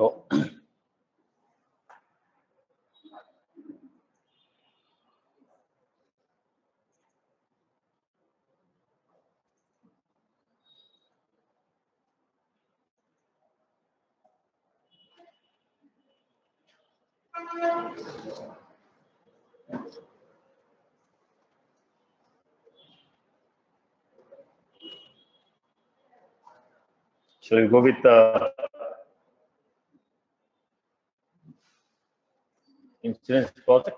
So shall we go with insurance project?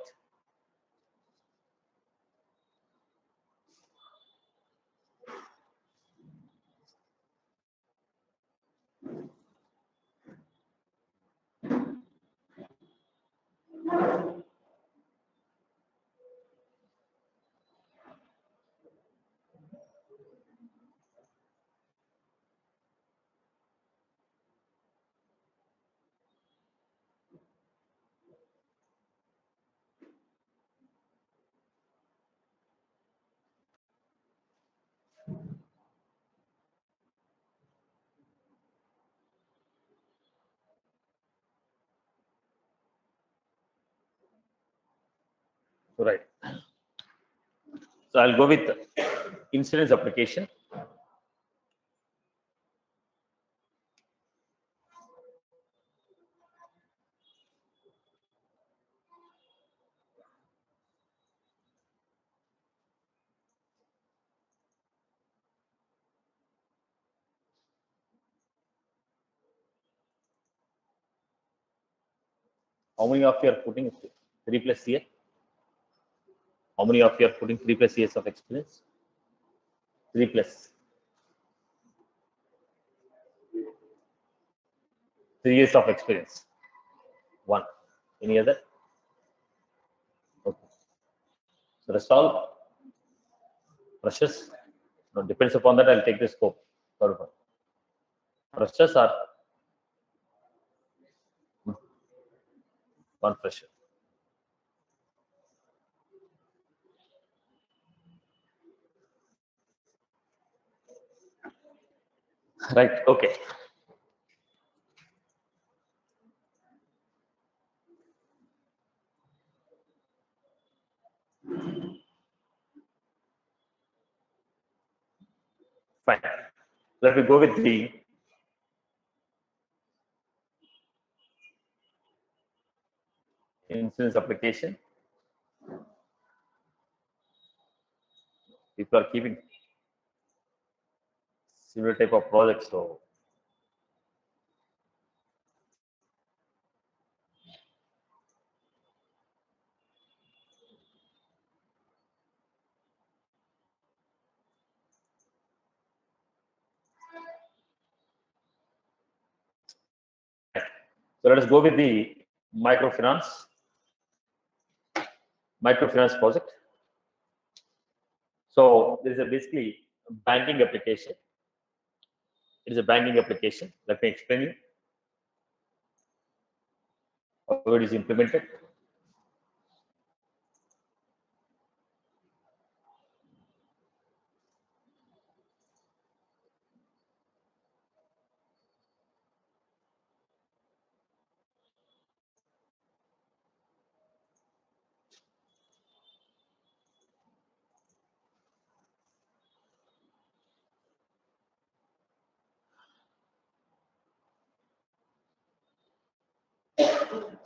Right. So I'll go with insurance application. How many of you are putting 3+ years? How many of you are putting 3+ years of experience? 3+. 3 years of experience. One. Any other? Okay. So that's all. Freshers. No, depends upon that. I'll take the scope. Further. Freshers are one fresher. Right. Okay. Fine. Let me go with the insurance application. People are keeping similar type of projects. So let us go with the microfinance project. So there is a basically banking application. It is a banking application. Let me explain you how it is implemented.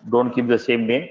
Don't keep the same name.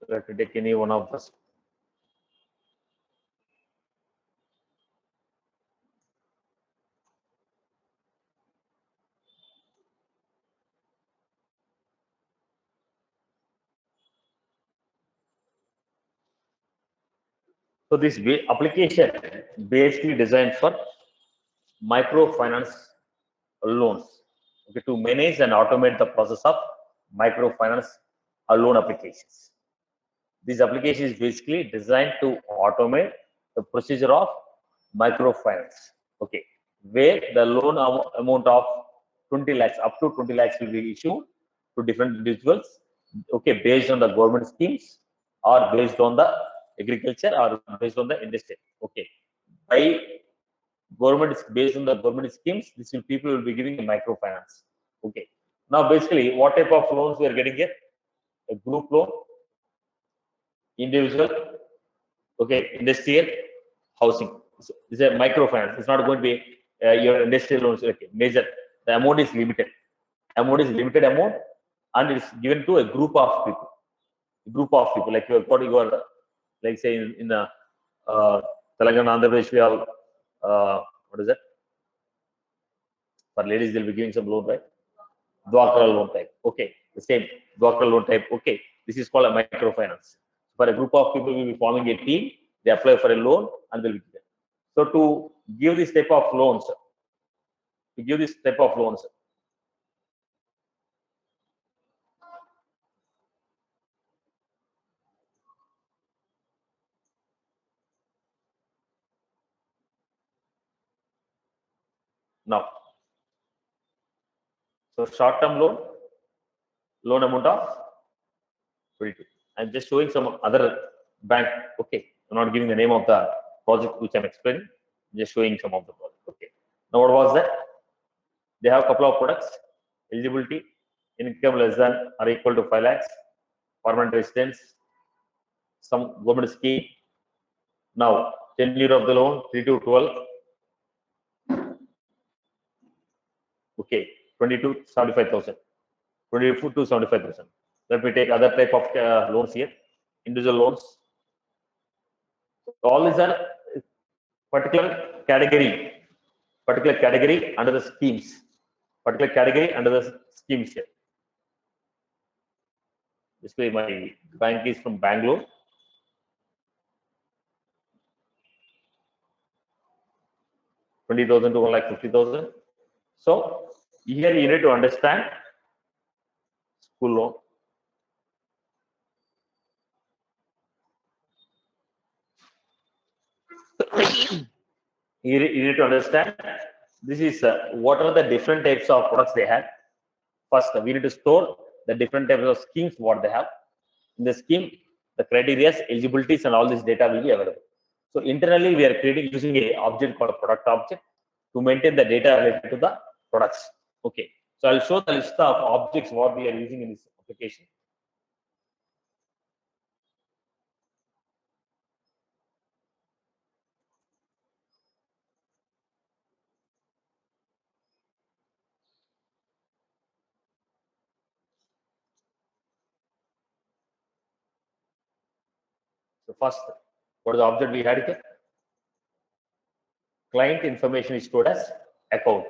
Let me take any one of us. So this application basically designed for microfinance loans, okay, to manage and automate the process of microfinance loan applications. This application is basically designed to automate the procedure of microfinance, okay, where the loan amount of 20 lakhs up to 20 lakhs will be issued to different individuals, okay, based on the government schemes or based on the agriculture or based on the industry, okay. By government is based on the government schemes, this will people will be giving a microfinance, okay. Now basically what type of loans we are getting here? A group loan, individual, okay, industrial, housing. So this is a microfinance. It's not going to be your industrial loans, okay, major. The amount is limited. Amount is limited amount, and it's given to a group of people. Like you are like say in the Telangana, Andhra Pradesh, we have what is that? For ladies, they'll be giving some loan, right? Dwakra loan type. Okay, the same Dwakra loan type. Okay, this is called a microfinance. For a group of people, will be forming a team. They apply for a loan and they'll be given. So to give this type of loans, now, so short-term loan amount of 22. I'm just showing some other bank. Okay, I'm not giving the name of the project which I'm explaining. I'm just showing some of the project. Okay. Now what was that? They have a couple of products. Eligibility, income less than or equal to 5 lakhs, permanent residence, some government scheme. Now, tenure of the loan 3 to 12. Okay, 22 75,000. 22 to 75,000. Let me take other type of loans here. Individual loans. All these are particular category under the schemes. Particular category under the schemes here. Basically, my bank is from Bangalore. $20,000 to 1,50,000. So here you need to understand school loan. You need to understand this is what are the different types of products they have. First, we need to store the different types of schemes what they have. In the scheme, the criteria, eligibilities, and all this data will be available. So internally, we are creating using a object called a product object to maintain the data related to the products. Okay. So I'll show the list of objects what we are using in this application. So first, what is the object we had here? Client information is stored as account.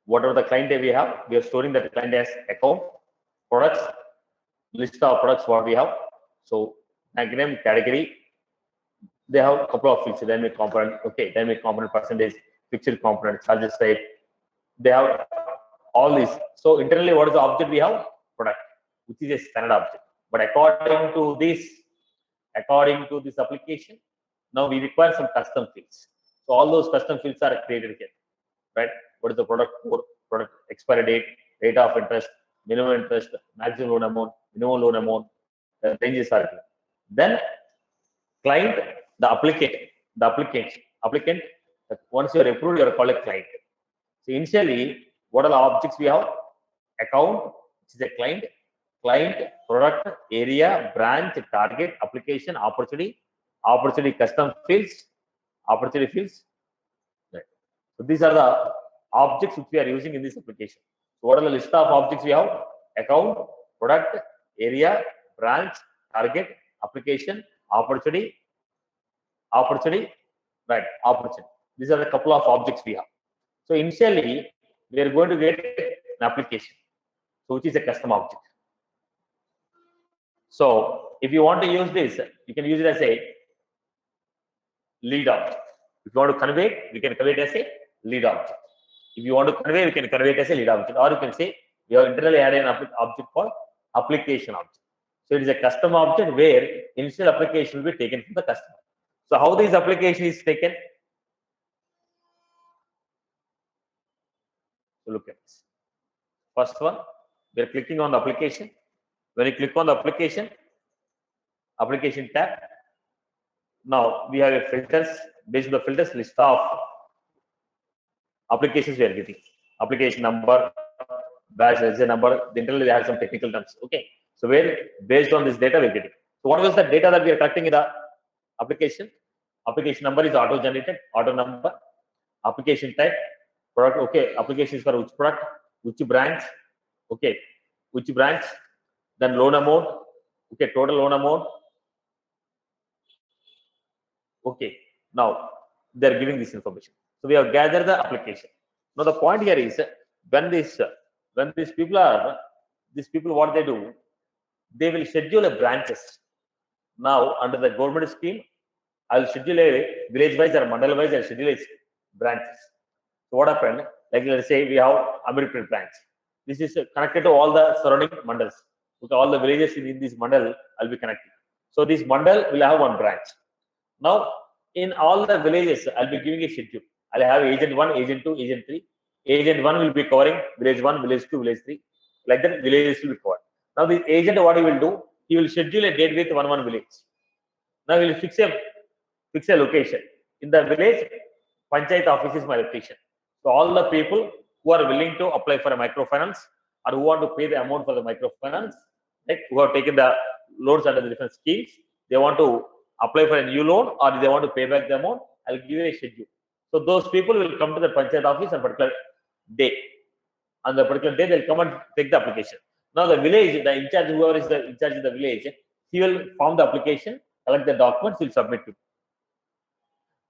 Whatever the client we have, we are storing that client as account. Products, list of products what we have. So bank name, category. They have a couple of fields. Dynamic component, okay, dynamic component percentage, fixed component, charges type. They have all these. So internally, what is the object we have? Product, which is a standard object. But according to this application, now we require some custom fields. So all those custom fields are created here, right? What is the product code, product expiry date, rate of interest, minimum interest, maximum loan amount, minimum loan amount, the ranges are given. Then client, the applicant. Once you are approved, you are called a client. So initially, what are the objects we have? Account, which is a client, product, area, branch, target, application, opportunity custom fields, opportunity fields. Right. So these are the objects which we are using in this application. So what are the list of objects we have? Account, product, area, branch, target, application, opportunity, right? Opportunity. These are the couple of objects we have. So initially, we are going to get an application, so which is a custom object. So if you want to use this, you can use it as a lead object. If you want to convey it, we can convey it as a lead object. If you want to convey, we can convey it as a lead object, or you can say we have internally added an object called application object. So it is a custom object where initial application will be taken from the customer. So how this application is taken? So look at this. First one, we are clicking on the application. When you click on the application tab, now we have a filters. Based on the filters, list of applications we are getting. Application number, batch register number. Internally, they have some technical terms. Okay. So where based on this data we are getting. So what was the data that we are collecting in the application? Application number is auto generated, auto number. Application type, product. Okay. Application is for which product, which branch. Okay. Which branch? Then loan amount. Okay. Total loan amount. Okay. Now they are giving this information. So we have gathered the application. Now the point here is when these people what they do, they will schedule a branches. Now under the government scheme, I will schedule a village wise or mandal wise. I will schedule a branches. So what happened? Like let's say we have Amirpet branch. This is connected to all the surrounding mandals. Okay, all the villages in this mandal will be connected. So this mandal will have one branch. Now in all the villages, I'll be giving a schedule. I'll have agent 1, agent 2, agent 3. Agent 1 will be covering village 1, village 2, village 3. Like that, villages will be covered. Now, the agent, what he will do? He will schedule a date with one village. Now, he will fix a location. In the village, Panchayat office is my location. So, all the people who are willing to apply for a microfinance or who want to pay the amount for the microfinance, like who have taken the loans under the different schemes, they want to apply for a new loan or they want to pay back the amount, I'll give you a schedule. So those people will come to the Panchayat office on a particular day. On the particular day, they'll come and take the application. Now the village, the in charge, whoever is the in charge of the village, he will form the application, collect the documents, he'll submit to.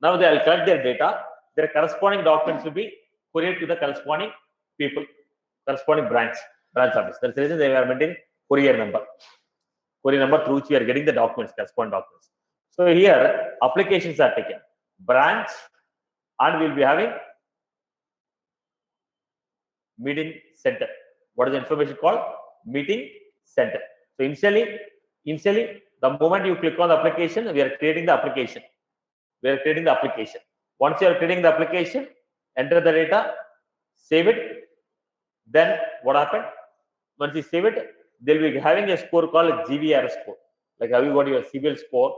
Now they'll collect their data. Their corresponding documents will be couriered to the corresponding people, corresponding branch office. That's the reason they are maintaining courier number through which we are getting the documents, corresponding documents. So here applications are taken, branch, and we'll be having meeting center. What is the information called? Meeting center. So initially, the moment you click on the application, we are creating the application. Once you are creating the application, enter the data, save it. Then what happened? Once you save it, they'll be having a score called GVR score. Like have you got your CIBIL score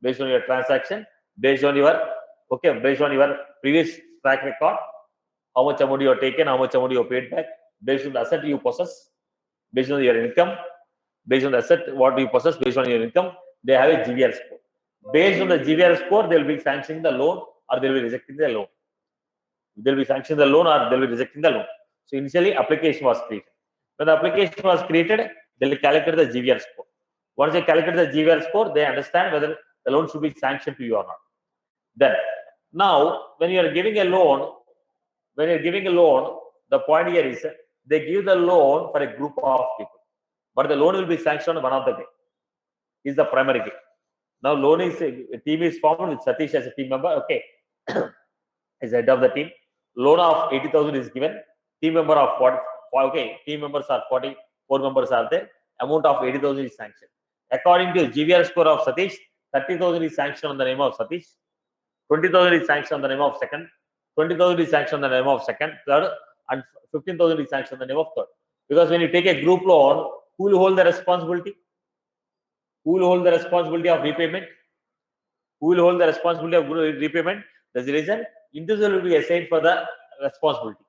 based on your transaction, based on your previous track record, how much amount you have taken, how much amount you have paid back, based on the asset you possess, based on your income, based on the asset what you possess, based on your income, they have a GVR score. Based on the GVR score, they'll be sanctioning the loan or they'll be rejecting the loan. They'll be sanctioning the loan or they'll be rejecting the loan. So initially, application was created. When the application was created, they'll calculate the GVR score. Once they calculate the GVR score, they understand whether the loan should be sanctioned to you or not. Then, now, when you are giving a loan, the point here is they give the loan for a group of people, but the loan will be sanctioned on one of the day. Is the primary day. Now loan is a team is formed with Satish as a team member. Okay, is head of the team. Loan of 80,000 is given. Team member of 40. Okay, team members are 44 members are there. Amount of 80,000 is sanctioned. According to GVR score of Satish, 30,000 is sanctioned on the name of Satish. 20,000 is sanctioned on the name of second. 20,000 is sanctioned on the name of second, third, and 15,000 is sanctioned on the name of third. Because when you take a group loan, who will hold the responsibility? Who will hold the responsibility of repayment? Who will hold the responsibility of repayment? That's the reason individual will be assigned for the responsibility.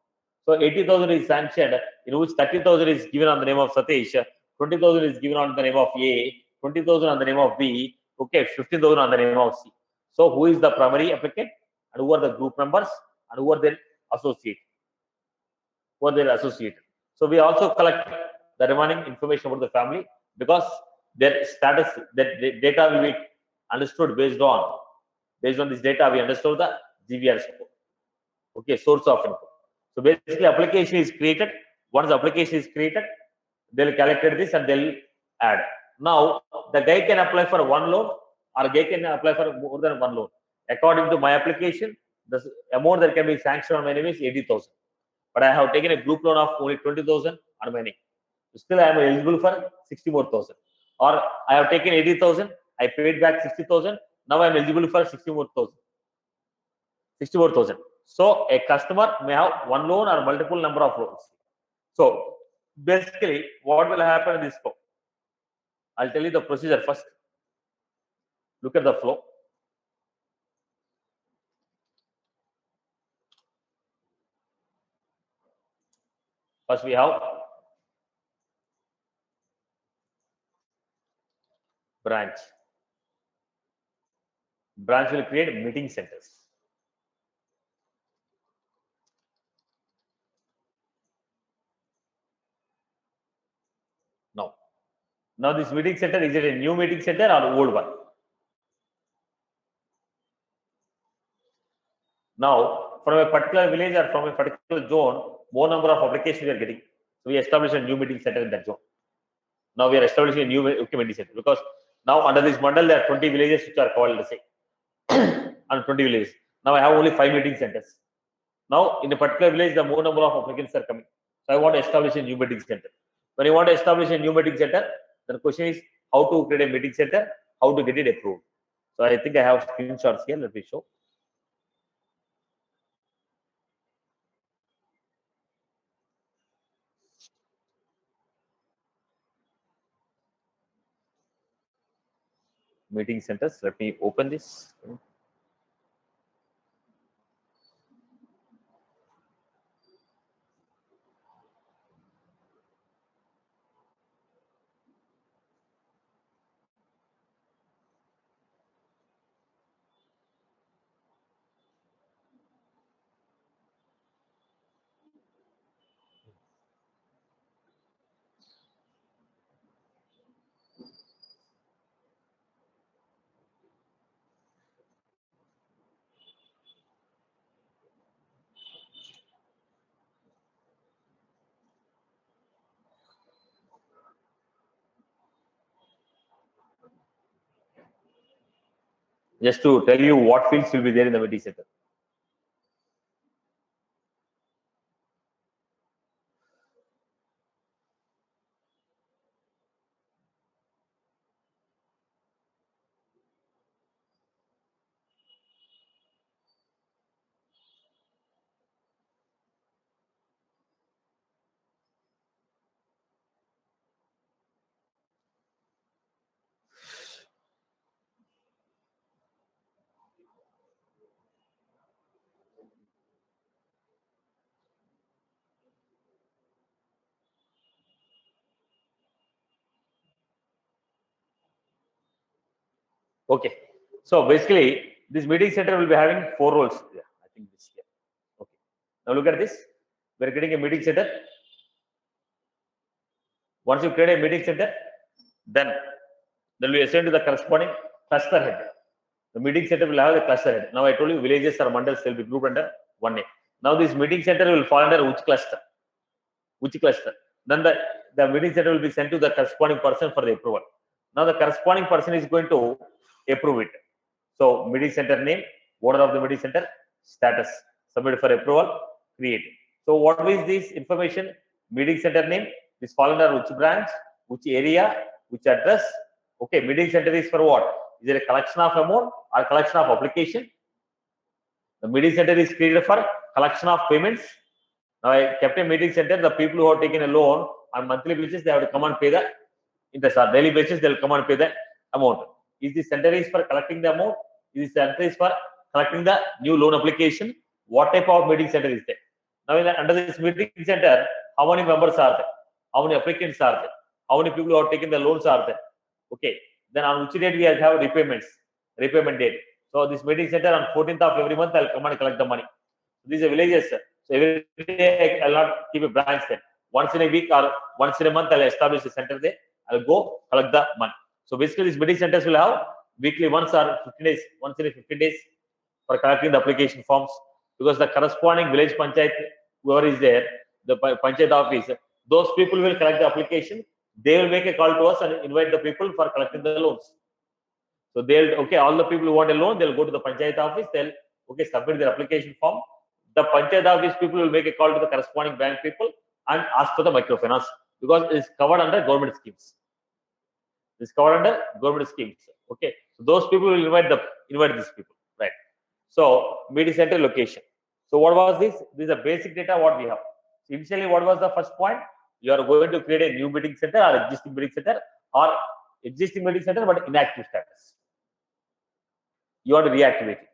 So 80,000 is sanctioned, in which 30,000 is given on the name of Satish, 20,000 is given on the name of A, 20,000 on the name of B, okay, 15,000 on the name of C. So who is the primary applicant and who are the group members and who are their associate? Who are their associate? So we also collect the remaining information about the family because their status, that data will be understood based on this data we understood the GVR score. Okay, source of income. So basically application is created. Once the application is created, they'll calculate this and they'll add. Now the guy can apply for one loan or guy can apply for more than one loan. According to my application, the amount that can be sanctioned on my name is 80,000. But I have taken a group loan of only 20,000 on my name. Still I am eligible for 60 more thousand. Or I have taken 80,000, I paid back 60,000. Now I am eligible for 60 more thousand. 60 more thousand. So a customer may have one loan or multiple number of loans. So basically, what will happen in this flow? I'll tell you the procedure first. Look at the flow. First, we have branch. Branch will create meeting centers. Now this meeting center, is it a new meeting center or old one? Now, from a particular village or from a particular zone, more number of applications we are getting. So we establish a new meeting center in that zone. Now we are establishing a new meeting center because now under this mandal there are 20 villages which are called, let's say, and 20 villages. Now I have only 5 meeting centers. Now in a particular village, the more number of applicants are coming. So I want to establish a new meeting center. When you want to establish a new meeting center, the question is how to create a meeting center, how to get it approved. So I think I have screenshots here. Let me show. Meeting centers. Let me open this. Just to tell you what fields will be there in the meeting center. Okay. So basically, this meeting center will be having 4 roles. Yeah, I think this here. Okay. Now look at this. We're getting a meeting center. Once you create a meeting center, then we assign to the corresponding cluster head. The meeting center will have the cluster head. Now I told you villages or mandals will be grouped under one name. Now this meeting center will fall under which cluster? Which cluster? Then the meeting center will be sent to the corresponding person for the approval. Now the corresponding person is going to approve it. So meeting center name, owner of the meeting center, status, submit for approval, create. So what is this information? Meeting center name is fall under which branch, which area, which address. Okay, meeting center is for what? Is it a collection of amount or collection of application? The meeting center is created for collection of payments. Now I kept a meeting center. The people who have taken a loan on monthly basis, they have to come and pay the interest. On daily basis, they will come and pay the amount. Is the center is for collecting the amount? Is the center is for collecting the new loan application? What type of meeting center is there? Now under this meeting center, how many members are there? How many applicants are there? How many people who have taken the loans are there? Okay. Then on which date we have repayments, repayment date. So this meeting center on 14th of every month, I'll come and collect the money. These are villages. So every day I'll not keep a branch there. Once in a week or once in a month, I'll establish a center there. I'll go collect the money. So basically, these meeting centers will have weekly once or 15 days, once in a 15 days for collecting the application forms, because the corresponding village panchayat, whoever is there, the panchayat office, those people will collect the application. They will make a call to us and invite the people for collecting the loans. So they'll, okay, all the people who want a loan, they'll go to the panchayat office, they'll, okay, submit their application form. The panchayat office people will make a call to the corresponding bank people and ask for the microfinance, because it's covered under government schemes. It's covered under government schemes. Okay, so those people will invite these people, right? So meeting center location. So what was this? This is the basic data what we have. So initially, what was the first point? You are going to create a new meeting center or existing meeting center, or existing meeting center but inactive status. You want to reactivate it.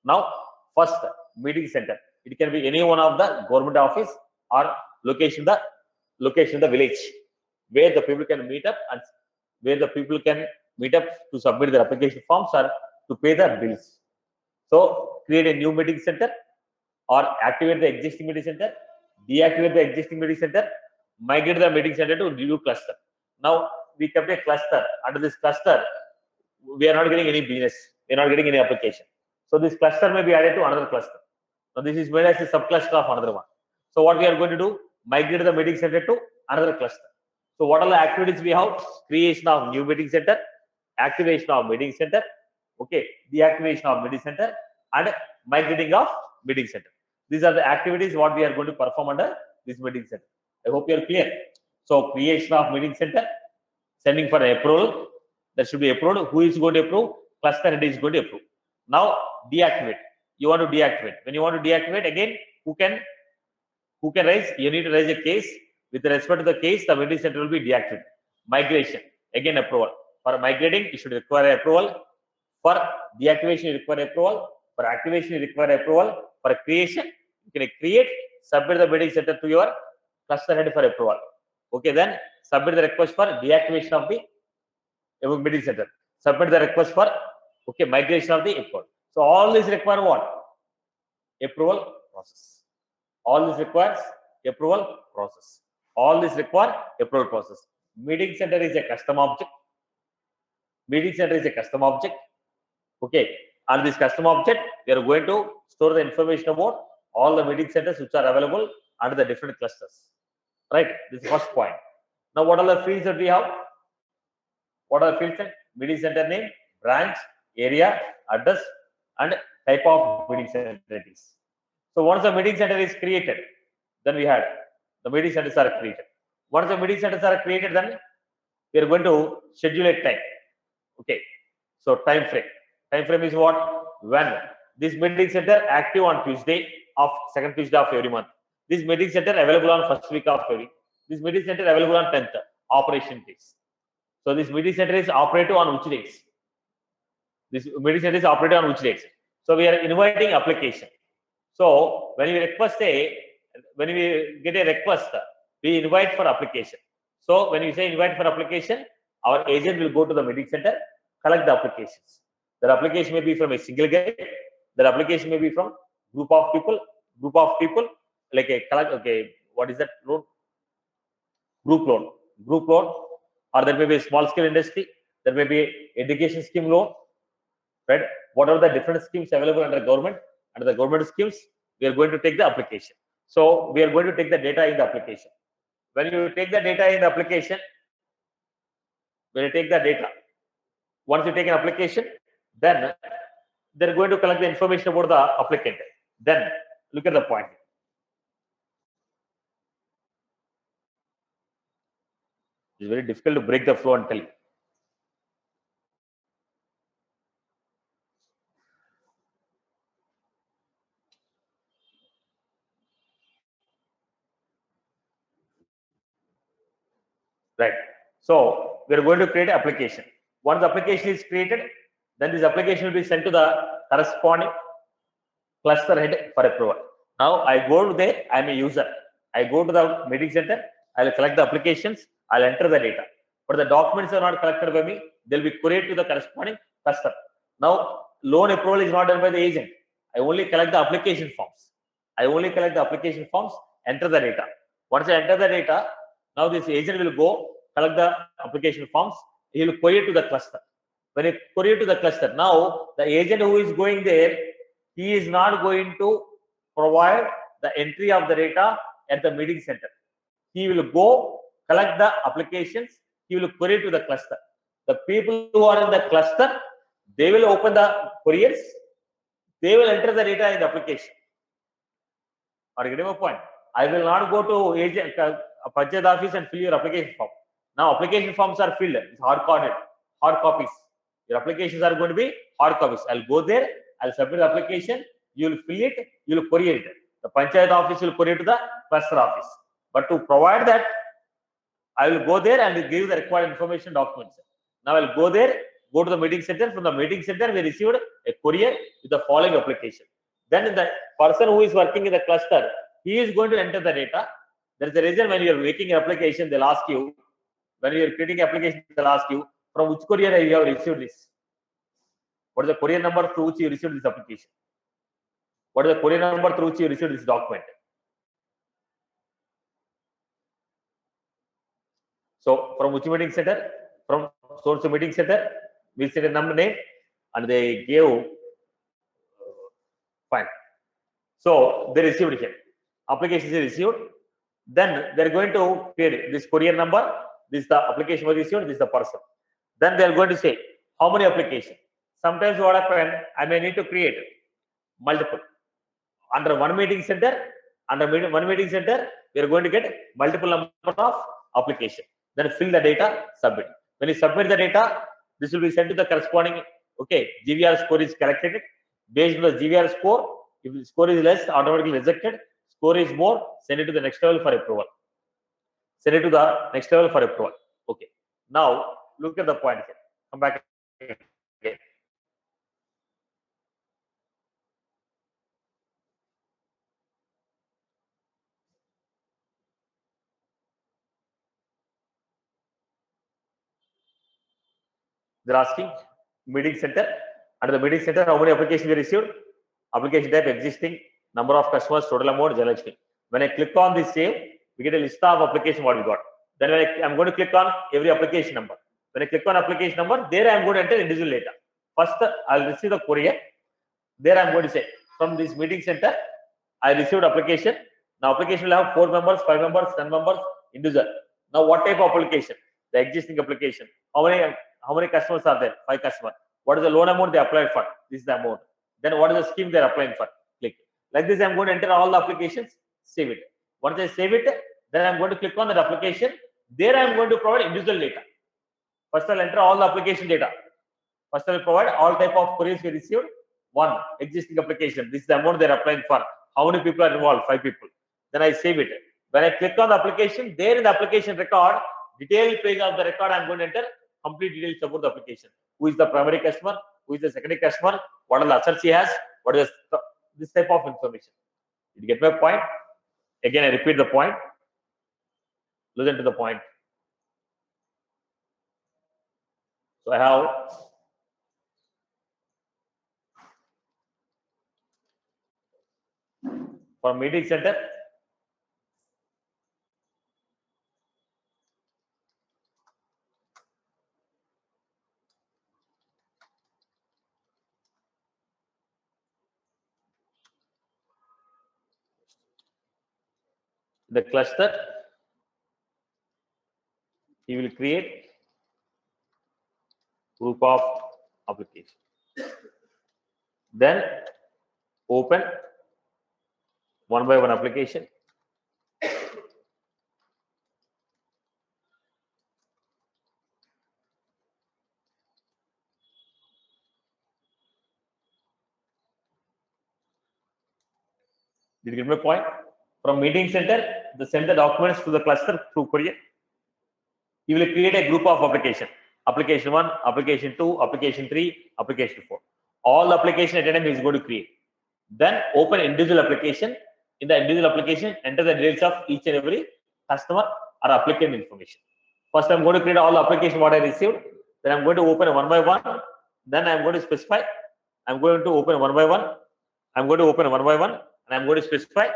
Now, first meeting center. It can be any one of the government office or location the village where the people can meet up and where the people can meet up to submit their application forms or to pay their bills. So create a new meeting center or activate the existing meeting center, deactivate the existing meeting center, migrate the meeting center to new cluster. Now we kept a cluster. Under this cluster, we are not getting any business. We are not getting any application. So this cluster may be added to another cluster. Now this is made as a subcluster of another one. So what we are going to do? Migrate the meeting center to another cluster. So what are the activities we have? Creation of new meeting center, activation of meeting center, okay, deactivation of meeting center, and migrating of meeting center. These are the activities what we are going to perform under this meeting center. I hope you are clear. So creation of meeting center, sending for approval. That should be approved. Who is going to approve? Cluster head is going to approve. Now deactivate. You want to deactivate. When you want to deactivate, again, who can raise? You need to raise a case. With respect to the case, the meeting center will be deactivated. Migration, again approval. For migrating, you should require approval. For deactivation, you require approval. For activation, you require approval. For creation, you can create, submit the meeting center to your cluster head for approval. Okay, then submit the request for deactivation of the meeting center. Submit the request for migration of the approval. So all this require what? Approval process. All this requires approval process. All this require approval process. Meeting center is a custom object. Meeting center is a custom object. Okay. On this custom object, we are going to store the information about all the meeting centers which are available under the different clusters. Right? This is the first point. Now, what are the fields that we have? What are the fields? Meeting center name, branch, area, address, and type of meeting center it is. So once the meeting center is created, then we had the meeting centers are created. Once the meeting centers are created, then we are going to schedule a time. Okay. So time frame. Time frame is what? When this meeting center active on Tuesday of second Tuesday of every month. This meeting center available on first week of every. This meeting center available on 10th operation days. So this meeting center is operative on which days? This meeting center is operative on which days? So we are inviting application. So when we get a request, we invite for application. So when we say invite for application, our agent will go to the meeting center, collect the applications. The application may be from a single guy. The application may be from group of people, like a collect. Okay, what is that loan? Group loan, or there may be a small scale industry. There may be education scheme loan. Right? What are the different schemes available under government? Under the government schemes, we are going to take the application. So we are going to take the data in the application. When you take the data in the application, when you take the data, Once you take an application, then they're going to collect the information about the applicant. Then look at the point. It's very difficult to break the flow and tell you. Right. So we are going to create an application. Once the application is created, then this application will be sent to the corresponding cluster head for approval. Now I go to there, I'm a user. I go to the meeting center, I'll collect the applications, I'll enter the data. But the documents are not collected by me, they'll be couriered to the corresponding cluster. Now loan approval is not done by the agent. I only collect the application forms. I only collect the application forms, enter the data. Once I enter the data, now this agent will go collect the application forms, he will query to the cluster. When he query to the cluster, now the agent who is going there, he is not going to provide the entry of the data at the meeting center. He will go collect the applications, he will query to the cluster. The people who are in the cluster, they will open the queries, they will enter the data in the application. Are you getting my point? I will not go to agent Panchayat office and fill your application form. Now application forms are filled, it's hard coded, hard copies. Your applications are going to be hard copies. I'll go there, I'll submit the application, you will fill it, you will query it. The Panchayat office will query to the cluster office. But to provide that, I will go there and give the required information documents. Now I'll go there, go to the meeting center. From the meeting center, we received a courier with the following application. Then the person who is working in the cluster, he is going to enter the data. There is a reason when you are making an application, they'll ask you, when you are creating application, they'll ask you, from which courier you have received this? What is the courier number through which you received this application? What is the courier number through which you received this document? So from which meeting center? From source meeting center, we set a number name and they gave fine. So they received here. Application is received. Then they're going to create this courier number. This is the application was received. This is the person. Then they're going to say how many applications. Sometimes what happens, I may need to create multiple. Under one meeting center, one meeting center, we are going to get multiple number of application. Then fill the data, submit. When you submit the data, this will be sent to the corresponding. Okay, GVR score is corrected. Based on the GVR score, if the score is less, automatically rejected. Score is more, send it to the next level for approval. Send it to the next level for approval. Okay. Now look at the point here. Come back again. They're asking meeting center. Under the meeting center, how many applications we received? Application type existing, number of customers, total amount, Jalakshmi. When I click on this save, we get a list of application what we got. Then when I'm going to click on every application number. When I click on application number, there I'm going to enter individual data. First, I'll receive the courier. There I'm going to say from this meeting center, I received application. Now application will have 4 members, 5 members, 10 members, individual. Now what type of application? The existing application. How many customers are there? 5 customers. What is the loan amount they applied for? This is the amount. Then what is the scheme they're applying for? Click. Like this, I'm going to enter all the applications, save it. Once I save it, then I'm going to click on that application. There I'm going to provide individual data. First I'll enter all the application data. First I'll provide all type of queries we received. One, existing application. This is the amount they're applying for. How many people are involved? 5 people. Then I save it. When I click on the application, there in the application record, detailed page of the record, I'm going to enter complete details about the application. Who is the primary customer? Who is the secondary customer? What are the assets he has? What is this type of information? Did you get my point? Again, I repeat the point. Listen to the point. So I have for meeting center, the cluster, he will create group of application. Then open one by one application. Did you get my point? From meeting center, send the documents to the cluster through courier. You will create a group of application. Application 1, application 2, application 3, application 4. All the application at a time is going to create. Then open individual application. In the individual application, enter the details of each and every customer or applicant information. First, I'm going to create all the application what I received. Then I'm going to open one by one. Then I'm going to specify. I'm going to open one by one. I'm going to open one by one, and I'm going to specify.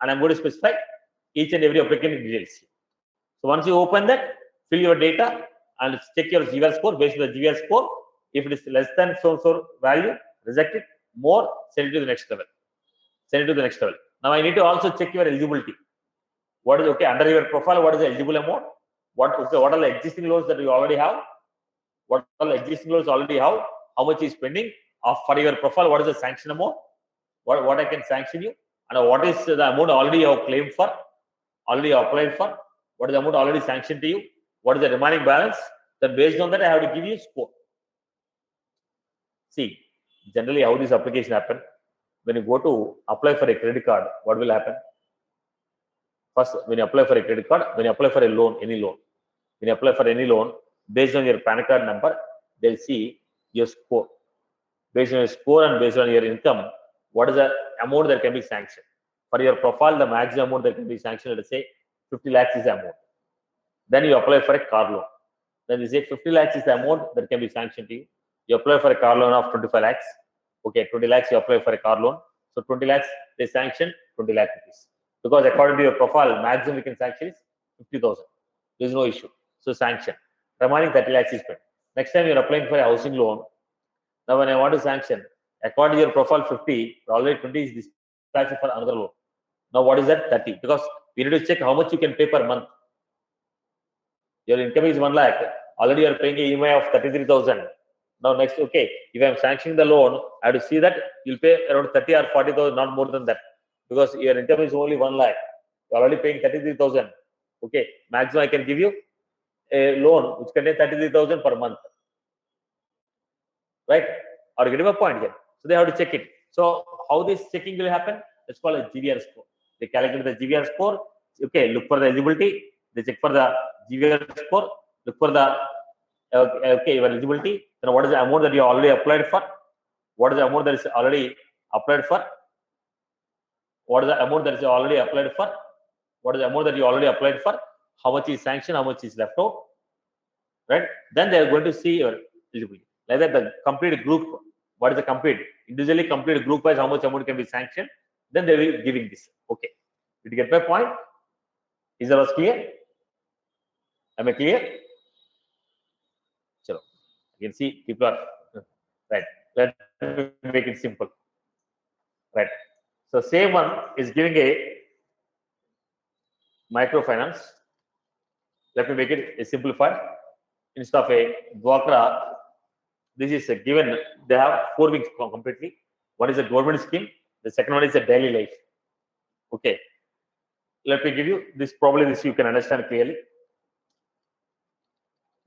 And I'm going to specify each and every applicant details. So once you open that, fill your data and check your GVR score. Based on the GVR score, if it is less than so value, reject it. More, send it to the next level. Send it to the next level. Now I need to also check your eligibility. What is okay under your profile? What is the eligible amount? What are the existing loans that you already have? What are the existing loans already have? How much is pending? For your profile, what is the sanction amount? What I can sanction you? And what is the amount already you have claimed for? Already applied for? What is the amount already sanctioned to you? What is the remaining balance? Then based on that, I have to give you a score. See, generally how this application happen? When you go to apply for a credit card, what will happen? First, when you apply for a credit card, when you apply for a loan, any loan, when you apply for any loan, based on your PAN card number, they'll see your score. Based on your score and based on your income, what is the amount that can be sanctioned? For your profile, the maximum amount that can be sanctioned, let's say 50 lakhs is the amount. Then you apply for a car loan. Then they say 50 lakhs is the amount that can be sanctioned to you. You apply for a car loan of 25 lakhs. Okay, 20 lakhs you apply for a car loan. So 20 lakhs, they sanction 20 lakh rupees. Because according to your profile, maximum we can sanction is 50,000. There is no issue. So sanction. Remaining 30 lakhs is spent. Next time you're applying for a housing loan. Now when I want to sanction, according to your profile 50, already 20 is dispatched for another loan. Now what is that? 30. Because we need to check how much you can pay per month. Your income is 1 lakh. Already you are paying a EMI of 33,000. Now next, okay, if I am sanctioning the loan, I have to see that you'll pay around 30 or 40,000, not more than that, because your income is only 1 lakh. You're already paying 33,000. Okay, maximum I can give you a loan which contains 33,000 per month, right? Are you getting my point here? So they have to check it. So how this checking will happen? It's called a GVR score. They calculate the GVR score. Okay, look for the eligibility. They check for the GVR score. Look for the okay, your eligibility. Then what is the amount that you already applied for? What is the amount that is already applied for? What is the amount that is already applied for? What is the amount that you already applied for? How much is sanctioned? How much is left out? Right? Then they are going to see your eligibility. Like that, the complete group. What is the complete? Individually complete group wise, how much amount can be sanctioned? Then they will be giving this. Okay. Did you get my point? Is that was clear? Am I clear? Chalo. You can see people are right. Let me make it simple. Right. So same one is giving a microfinance. Let me make it a simplified. Instead of a Dwakra, this is a given. They have 4 weeks completely. One is a government scheme. The second one is a daily life. Okay. Let me give you this. Probably this you can understand clearly.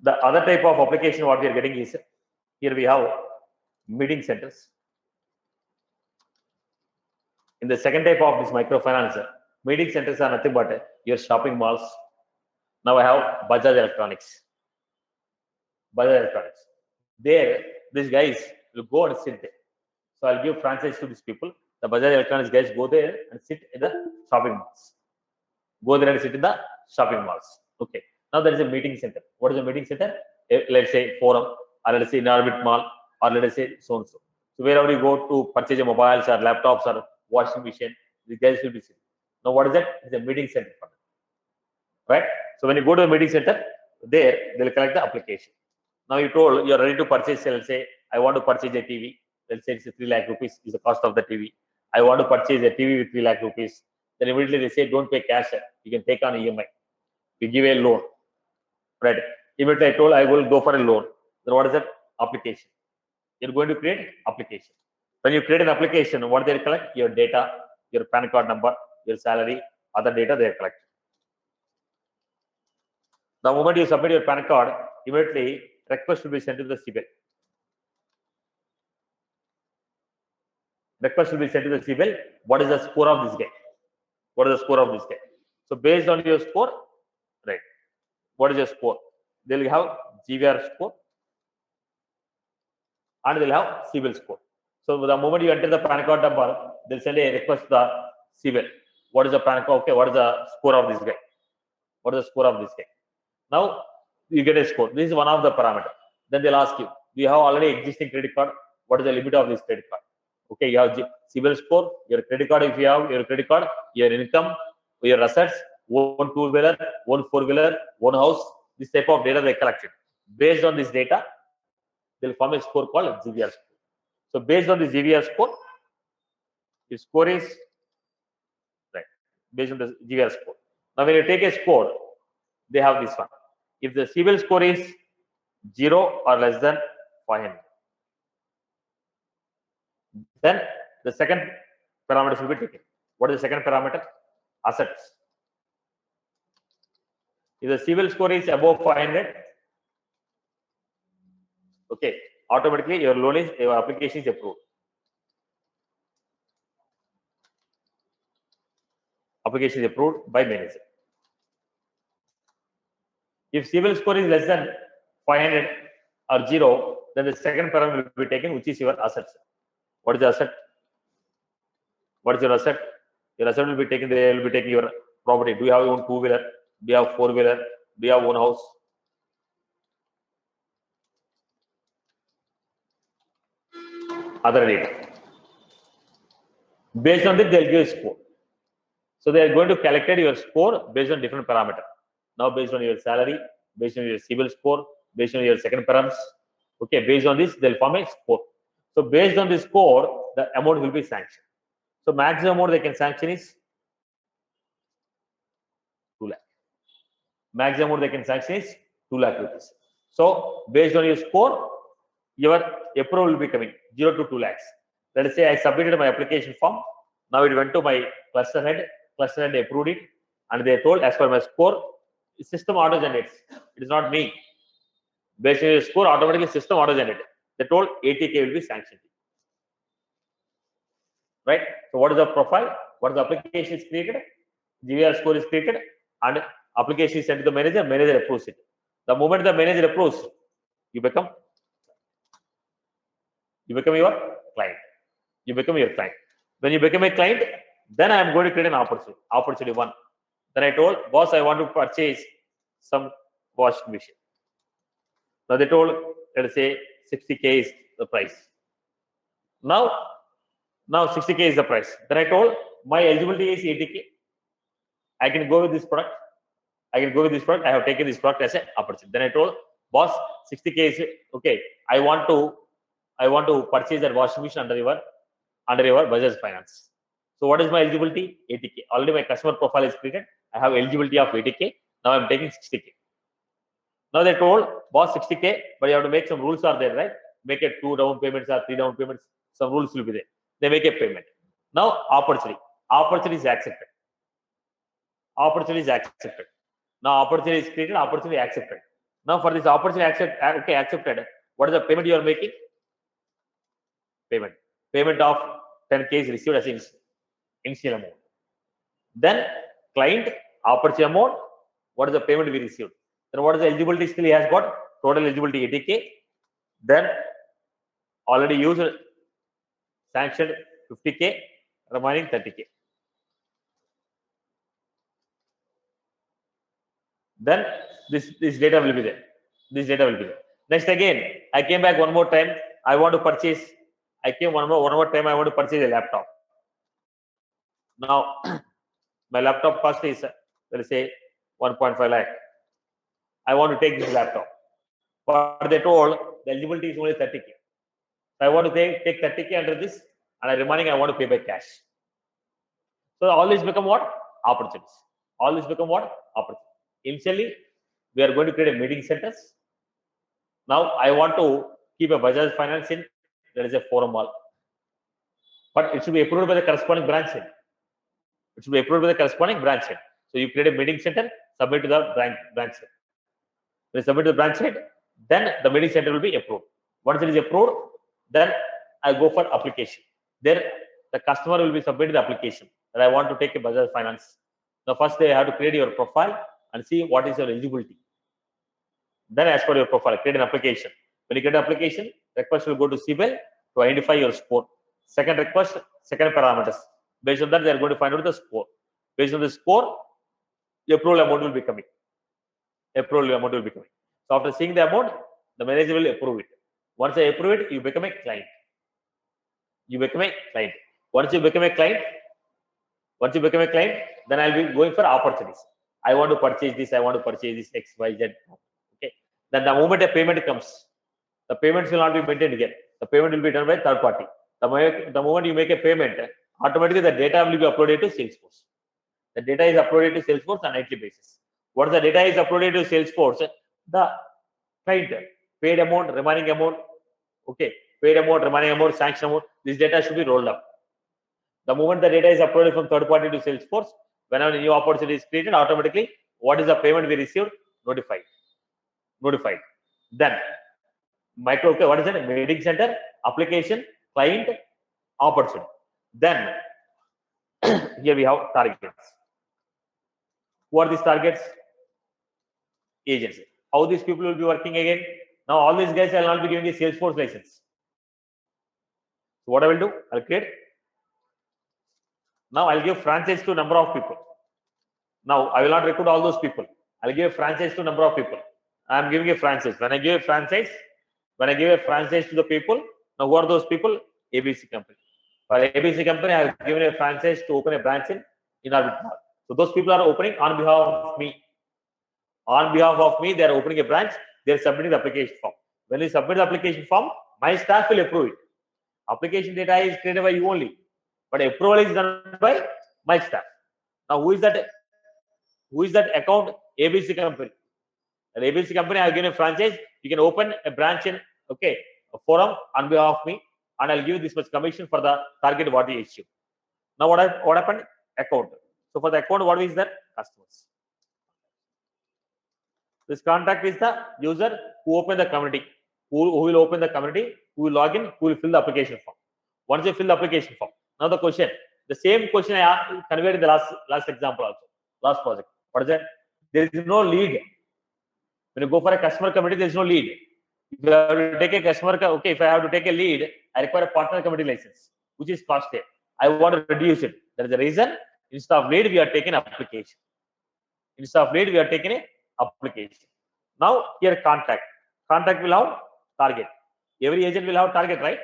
The other type of application what we are getting is here we have meeting centers. In the second type of this microfinance, meeting centers are nothing but your shopping malls. Now I have Bajaj Electronics. Bajaj Electronics. There, these guys will go and sit there. So I'll give franchise to these people. The Bajaj Electronics guys go there and sit in the shopping malls. Go there and sit in the shopping malls. Okay. Now there is a meeting center. What is a meeting center? Let's say forum, or let's say in Orbit Mall, or let us say so and so. So wherever you go to purchase your mobiles or laptops or washing machine, the guys will be sitting. Now what is that? It's a meeting center for them. Right? So when you go to a meeting center, there they'll collect the application. Now you told you're ready to purchase, let's say I want to purchase a TV. Let's say it's 3 lakh rupees is the cost of the TV. I want to purchase a TV with 3 lakh rupees. Then immediately they say don't pay cash. You can take on EMI. We give a loan. Right? Immediately I told I will go for a loan. Then what is that? Application. You're going to create application. When you create an application, what they collect? Your data, your PAN card number, your salary, other data they collect. The moment you submit your PAN card, immediately request will be sent to the CIBIL. Request will be sent to the CIBIL. What is the score of this guy? What is the score of this guy? So based on your score, right? What is your score? They'll have GVR score and they'll have CIBIL score. So the moment you enter the PAN card number, they'll send a request to the CIBIL. What is the PAN card? Okay, what is the score of this guy? What is the score of this guy? Now you get a score. This is one of the parameters. Then they'll ask you, do you have already existing credit card? What is the limit of this credit card? Okay, you have CIBIL score, your credit card. If you have your credit card, your income, your assets, one two-wheeler, one four-wheeler, one house. This type of data they collected. Based on this data, they'll form a score called GVR score. So based on the GVR score, the score is right. Based on the GVR score. Now when you take a score, they have this one. If the CIBIL score is 0 or less than 500, then the second parameter will be taken. What is the second parameter? Assets. If the CIBIL score is above 500, okay, automatically your application is approved. Application is approved by manager. If CIBIL score is less than 500 or 0, then the second parameter will be taken, which is your assets. What is the asset? What is your asset? Your asset will be taken. They will be taking your property. Do you have your own two-wheeler? Do you have four-wheeler? Do you have one house? Other data. Based on this, they'll give a score. So they are going to calculate your score based on different parameters. Now, based on your salary, based on your CIBIL score, based on your second parameters. Okay, based on this, they'll form a score. So based on this score, the amount will be sanctioned. So maximum amount they can sanction is 2 lakh. Maximum amount they can sanction is 2 lakh rupees. So based on your score, your approval will be coming 0 to 2 lakhs. Let us say I submitted my application form. Now it went to my cluster head. Cluster head approved it, and they told as per my score, the system auto generates. It is not me. Based on your score, automatically system auto generated. They told 80K will be sanctioned. Right? So what is the profile? What is the application is created? GVR score is created, and application is sent to the manager. Manager approves it. The moment the manager approves, you become your client. You become your client. When you become a client, then I am going to create an opportunity. Opportunity one. Then I told boss, I want to purchase some washing machine. Now they told, let us say 60K is the price. Now 60K is the price. Then I told my eligibility is 80K. I can go with this product. I have taken this product as an opportunity. Then I told boss, 60K is okay. I want to purchase that washing machine under your Bajaj Finance. So what is my eligibility? 80K. Already my customer profile is created. I have eligibility of 80K. Now I'm taking 60K. Now they told boss 60K, but you have to make some rules are there, right? Make it 2 down payments or 3 down payments. Some rules will be there. They make a payment. Now opportunity. Opportunity is accepted. Opportunity is accepted. Now opportunity is created. Opportunity accepted. Now for this opportunity accepted. What is the payment you are making? Payment of 10K is received as initial amount. Then client opportunity amount. What is the payment we received? Then what is the eligibility still he has got? Total eligibility 80K. Then already used sanctioned 50K, remaining 30K. Then this data will be there. This data will be there. Next again, I came back one more time. I want to purchase. I came one more time. I want to purchase a laptop. Now my laptop cost is let us say 1.5 lakh. I want to take this laptop, but they told the eligibility is only 30K. So I want to take 30K under this, and remaining I want to pay by cash. So all this become what? Opportunities. All this become what? Opportunities. Initially, we are going to create a meeting centers. Now I want to keep a Bajaj Finance in, there is a forum mall, but it should be approved by the corresponding branch head. It should be approved by the corresponding branch head. So you create a meeting center, submit to the branch head. When you submit to the branch head, then the meeting center will be approved. Once it is approved, then I go for application. There, the customer will be submitting the application that I want to take a Bajaj Finance. Now, first they have to create your profile and see what is your eligibility. Then, as per your profile, create an application. When you get an application, request will go to CBIL to identify your score. Second request, second parameters. Based on that, they are going to find out the score. Based on the score, the approval amount will be coming. Approval amount will be coming. So after seeing the amount, the manager will approve it. Once I approve it, you become a client. You become a client. Once you become a client, then I'll be going for opportunities. I want to purchase this, I want to purchase this X, Y, Z. Okay. Then the moment a payment comes, the payments will not be maintained here. The payment will be done by third party. The moment you make a payment, automatically the data will be uploaded to Salesforce. The data is uploaded to Salesforce on a nightly basis. Once the data is uploaded to Salesforce, the client paid amount, remaining amount, okay, paid amount, remaining amount, sanction amount, this data should be rolled up. The moment the data is uploaded from third party to Salesforce, whenever a new opportunity is created, automatically what is the payment we received? Notified. Then okay, what is it? Meeting center, application, client, opportunity. Then here we have targets. Who are these targets? Agents. How these people will be working again? Now all these guys will not be giving a Salesforce license. So what I will do? I'll create. Now I'll give franchise to number of people. Now I will not recruit all those people. I'll give a franchise to number of people. I'm giving a franchise. When I give a franchise to the people, now who are those people? ABC company. For ABC company, I have given a franchise to open a branch in Orbit Mall. So those people are opening on behalf of me. On behalf of me, they are opening a branch. They are submitting the application form. When you submit the application form, my staff will approve it. Application data is created by you only, but approval is done by my staff. Now, who is that? Who is that account? ABC company. At ABC company, I have given a franchise. You can open a branch in a forum on behalf of me, and I'll give you this much commission for the target what we issue. Now, what happened? Account. So for the account, what is that? Customers. This contact is the user who open the community, who will open the community, who will log in, who will fill the application form. Once you fill the application form, now the question, the same question I conveyed in the last example also, last project. What is that? There is no lead. When you go for a customer committee, there is no lead. If you have to take a customer, if I have to take a lead, I require a partner committee license, which is costly. I want to reduce it. That is the reason. Instead of lead, we are taking application. Instead of lead, we are taking a application. Now here contact. Contact will have target. Every agent will have target, right?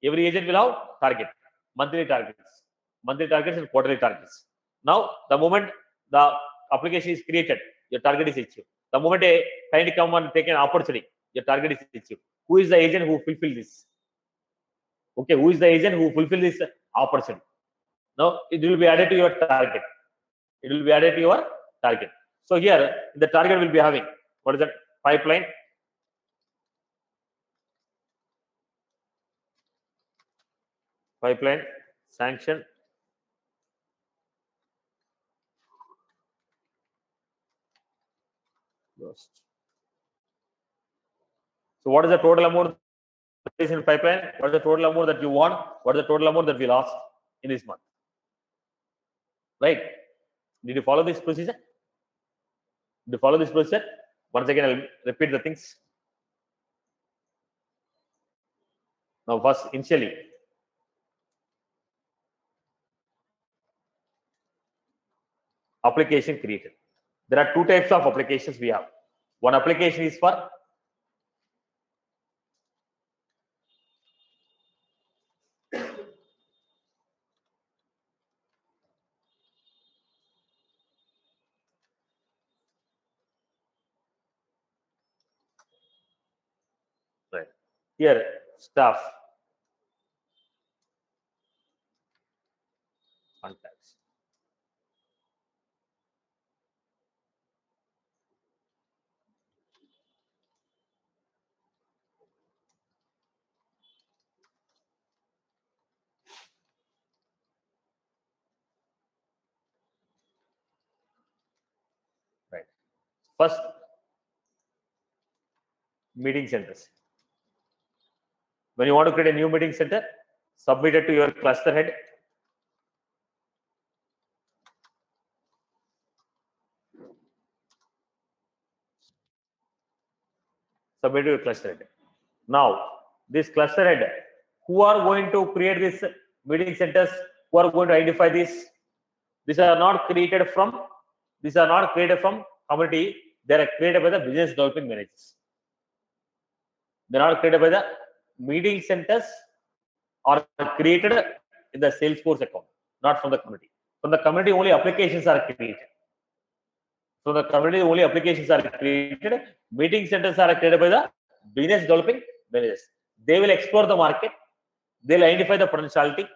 Every agent will have target. Monthly targets and quarterly targets. Now the moment the application is created, your target is achieved. The moment a client come and take an opportunity, your target is achieved. Who is the agent who fulfill this? Okay, who is the agent who fulfill this opportunity? Now it will be added to your target. It will be added to your target. So here the target will be having what is that? Pipeline, sanction, lost. So what is the total amount that is in pipeline? What is the total amount that you want? What is the total amount that we lost in this month? Right? Did you follow this procedure? Did you follow this procedure? Once again, I'll repeat the things. Now, first, initially, application created. There are two types of applications we have. One application is for right. Here, staff contacts. First, meeting centers. When you want to create a new meeting center, submit it to your cluster head. Submit to your cluster head. Now, this cluster head, who are going to create these meeting centers? Who are going to identify this? These are not created from community. They are created by the business development managers. They are not created by the meeting centers, are created in the Salesforce account, not from the community. From the community, only applications are created. From the community, only applications are created. Meeting centers are created by the business developing managers. They will explore the market. They'll identify the potentiality.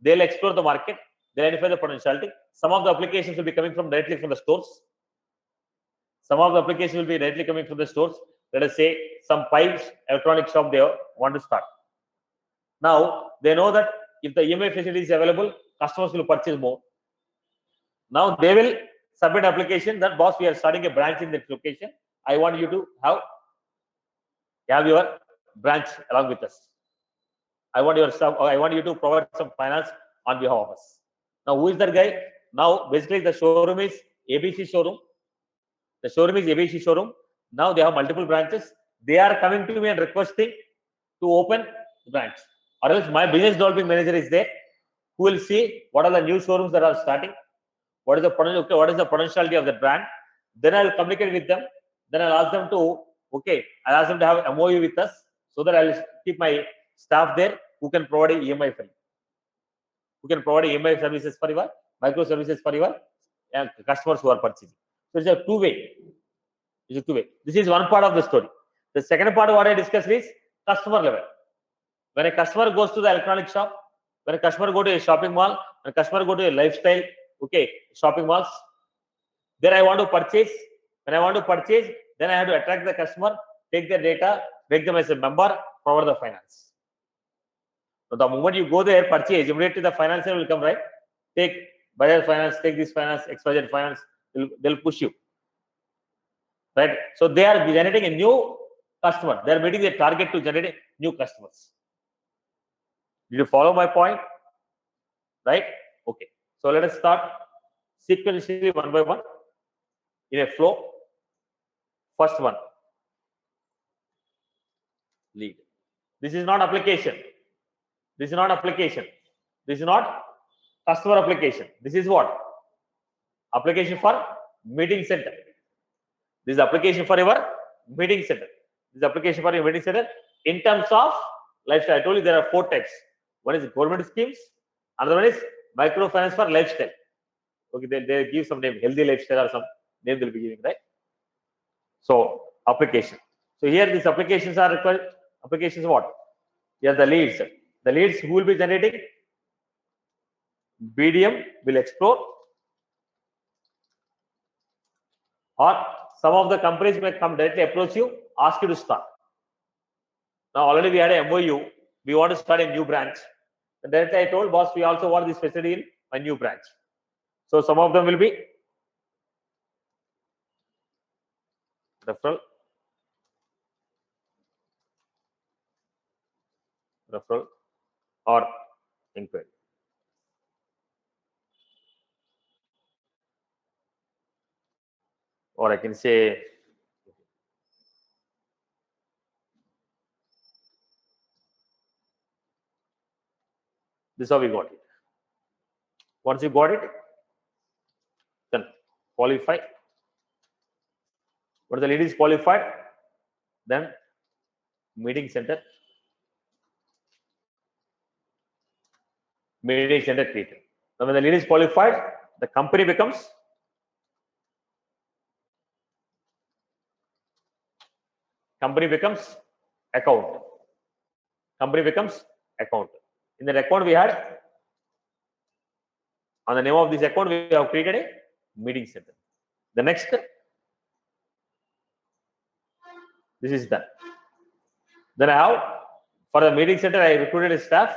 They'll explore the market. They'll identify the potentiality. Some of the applications will be coming directly from the stores. Some of the applications will be directly coming from the stores. Let us say some pipes, electronic shop they want to start. Now they know that if the EMI facility is available, customers will purchase more. Now they will submit application that, boss, we are starting a branch in that location. I want you to have your branch along with us. I want you to provide some finance on behalf of us. Now who is that guy? Now basically the showroom is ABC showroom. The showroom is ABC showroom. Now they have multiple branches. They are coming to me and requesting to open the branch. Or else my business development manager is there, who will see what are the new showrooms that are starting, what is the potentiality of the brand. Then I will communicate with them. Then I'll ask them to have a MOU with us, so that I'll keep my staff there who can provide EMI for you, who can provide EMI services for your micro services for your customers who are purchasing. So it's a two-way. This is one part of the story. The second part of what I discussed is customer level. When a customer goes to the electronic shop, when a customer go to a shopping mall, when a customer go to a lifestyle shopping malls, then I want to purchase. When I want to purchase, then I have to attract the customer, take their data, make them as a member, provide the finance. So the moment you go there, purchase, immediately the financier will come, right? Take Bajaj Finance, take this finance, XYZ Finance, they'll push you, right? So they are generating a new customer. They are meeting their target to generate new customers. Did you follow my point? Right? Okay. So let us start sequentially one by one in a flow. First one, lead. This is not application. This is not application. This is not customer application. This is what? Application for meeting center. This is application for your meeting center. This is application for your meeting center. In terms of lifestyle, I told you there are 4 types. One is government schemes. Another one is microfinance for lifestyle. Okay, they give some name, healthy lifestyle or some name they'll be giving, right? So application. So here these applications are required. Applications what? Here the leads. The leads who will be generating? BDM will explore, or some of the companies may come directly approach you, ask you to start. Now already we had a MOU. We want to start a new branch. And then I told, boss, we also want this facility in my new branch. So some of them will be referral, or inquiry. Or I can say this is how we got it. Once you got it, then qualify. Once the lead is qualified, then meeting center created. Now when the lead is qualified, the company becomes account. Company becomes account. In that account we had, on the name of this account, we have created a meeting center. The next, this is done. Then I have, for the meeting center, I recruited a staff.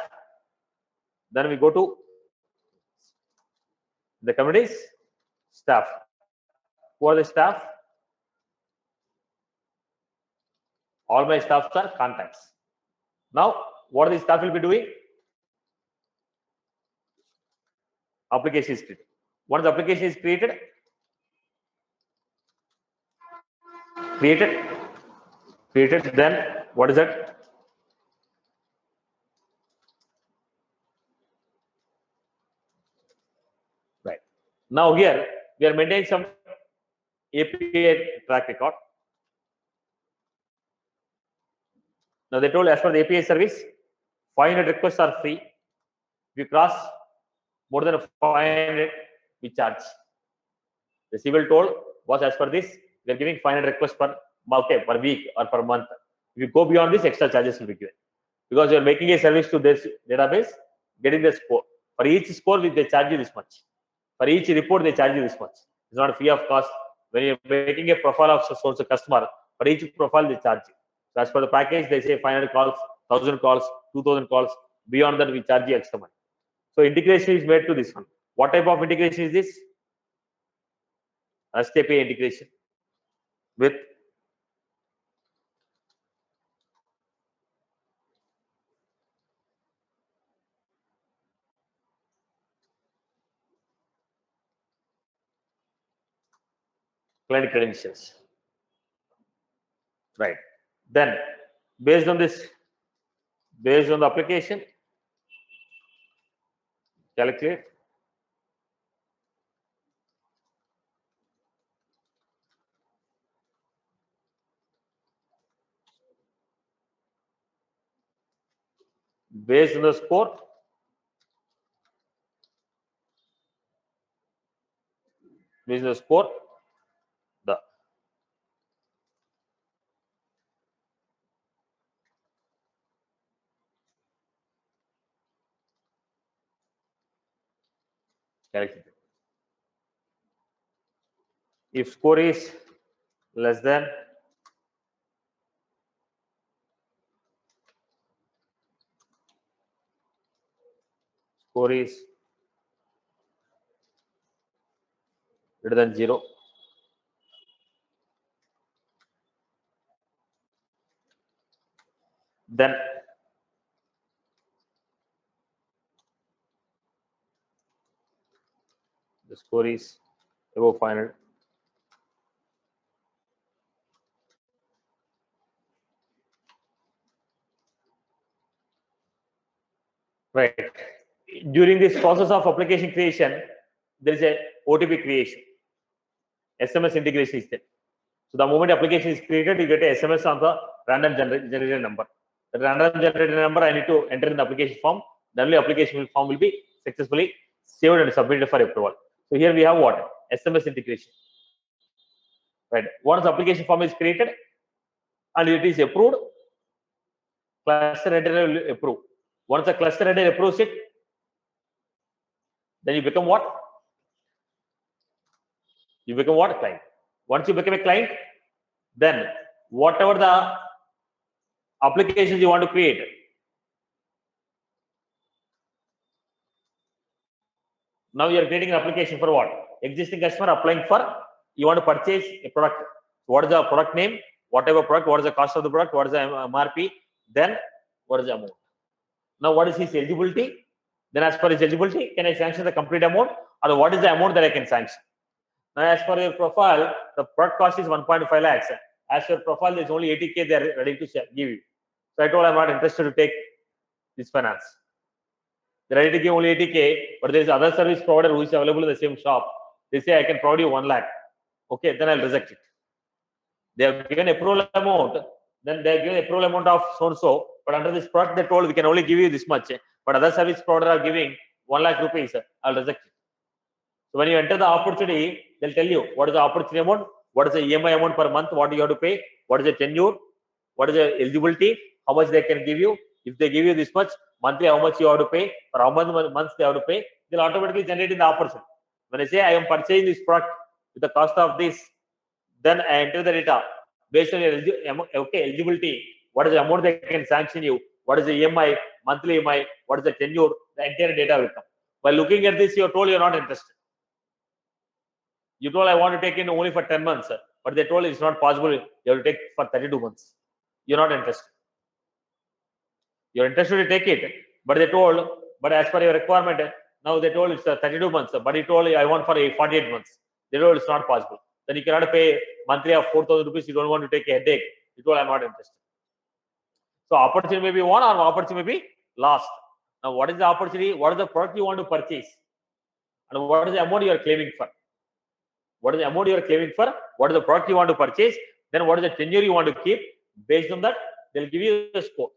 Then we go to the committee's staff. Who are the staff? All my staffs are contacts. Now, what the staff will be doing? Application is created. Once the application is created, then what is that? Right. Now here we are maintaining some API track record. Now they told as per the API service, 500 requests are free. If you cross more than 500, we charge. The civil told was as per this, we are giving 500 requests per week or per month. If you go beyond this, extra charges will be given. Because you are making a service to this database, getting the score. For each score, they charge you this much. For each report, they charge you this much. It's not free of cost. When you're making a profile of source of customer, for each profile, they charge you. So as per the package, they say 500 calls, 1000 calls, 2000 calls. Beyond that, we charge you extra money. So integration is made to this one. What type of integration is this? REST API integration with client credentials. Right. Then, based on this, based on the application, calculate based on the score, based on the score, the calculate. If score is less than score is greater than 0, then the score is above 500. Right. During this process of application creation, there is a OTP creation. SMS integration is there. So the moment application is created, you get a SMS on the random generated number. The random generated number I need to enter in the application form. The only application form will be successfully saved and submitted for approval. So here we have what? SMS integration. Right. Once the application form is created and it is approved, cluster header will approve. Once the cluster header approves it, then you become what? You become what? Client. Once you become a client, then whatever the applications you want to create, now you are creating an application for what? Existing customer applying for, you want to purchase a product. What is the product name? Whatever product, what is the cost of the product? What is the MRP? Then what is the amount? Now what is his eligibility? Then as per his eligibility, can I sanction the complete amount, or what is the amount that I can sanction? Now as per your profile, the product cost is 1.5 lakhs. As per profile, there is only 80K they are ready to give you. So I told I'm not interested to take this finance. They're ready to give only 80K, but there is other service provider who is available in the same shop. They say I can provide you 1 lakh. Okay, then I'll reject it. They have given approval amount, then they have given approval amount of so and so, but under this product they told we can only give you this much, but other service provider are giving 1 lakh rupees. I'll reject it. So when you enter the opportunity, they'll tell you what is the opportunity amount, what is the EMI amount per month, what you have to pay, what is the tenure, what is the eligibility, how much they can give you. If they give you this much monthly, how much you have to pay, or how many months they have to pay, they'll automatically generate in the opportunity. When I say I am purchasing this product with the cost of this, then I enter the data based on your eligibility, what is the amount they can sanction you, what is the EMI, monthly EMI, what is the tenure, the entire data will come. While looking at this, you are told you are not interested. You told I want to take in only for 10 months, but they told it's not possible. You have to take for 32 months. you're not interested. You're interested to take it, but they told, but as per your requirement, now they told it's 32 months, but he told I want for 48 months. They told it's not possible. Then you cannot pay monthly of 4,000 rupees. You don't want to take a headache. You told I'm not interested. So opportunity may be won or opportunity may be lost. Now, what is the opportunity? What is the product you want to purchase? And what is the amount you are claiming for? What is the amount you are claiming for? What is the product you want to purchase? Then what is the tenure you want to keep? Based on that, they'll give you the score.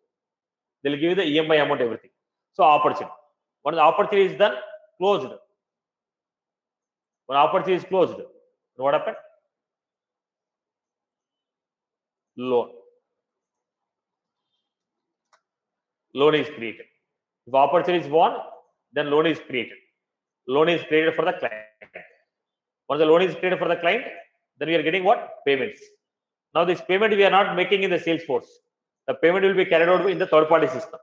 They'll give you the EMI amount, everything. So opportunity. When the opportunity is done, closed. When opportunity is closed, what happened? Loan. Loan is created. If opportunity is won, then loan is created. Loan is created for the client. Once the loan is created for the client, then we are getting what? Payments. Now this payment we are not making in the Salesforce. The payment will be carried out in the third-party system.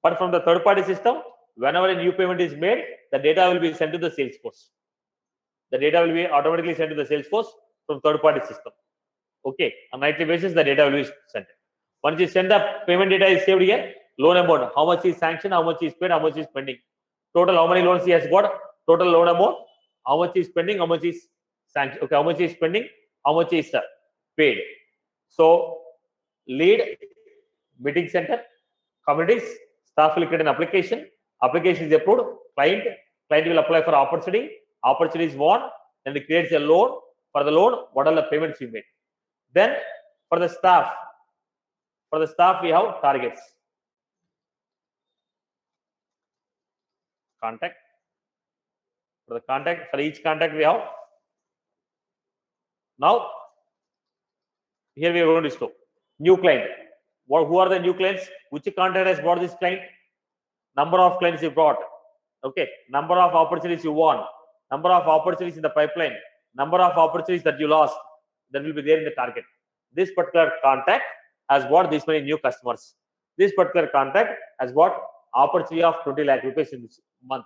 But from the third-party system, whenever a new payment is made, the data will be sent to the Salesforce. The data will be automatically sent to the Salesforce from third-party system. Okay, on nightly basis, the data will be sent. Once you send the payment data is saved here, loan amount, how much is sanctioned, how much is paid, how much is pending. Total, how many loans he has got, total loan amount, how much is pending, how much is sanctioned, okay, how much is pending, how much is paid. So, lead, meeting center, committees, staff will create an application, application is approved, client will apply for opportunity, opportunity is won, and it creates a loan. For the loan, what are the payments we made? Then for the staff we have targets. Contact. For the contact, for each contact we have. Now, here we are going to show new client. Who are the new clients? Which contact has brought this client? Number of clients you brought. Okay. Number of opportunities you won. Number of opportunities in the pipeline. Number of opportunities that you lost. That will be there in the target. This particular contact has bought this many new customers. This particular contact has bought opportunity of 20 lakh rupees in this month.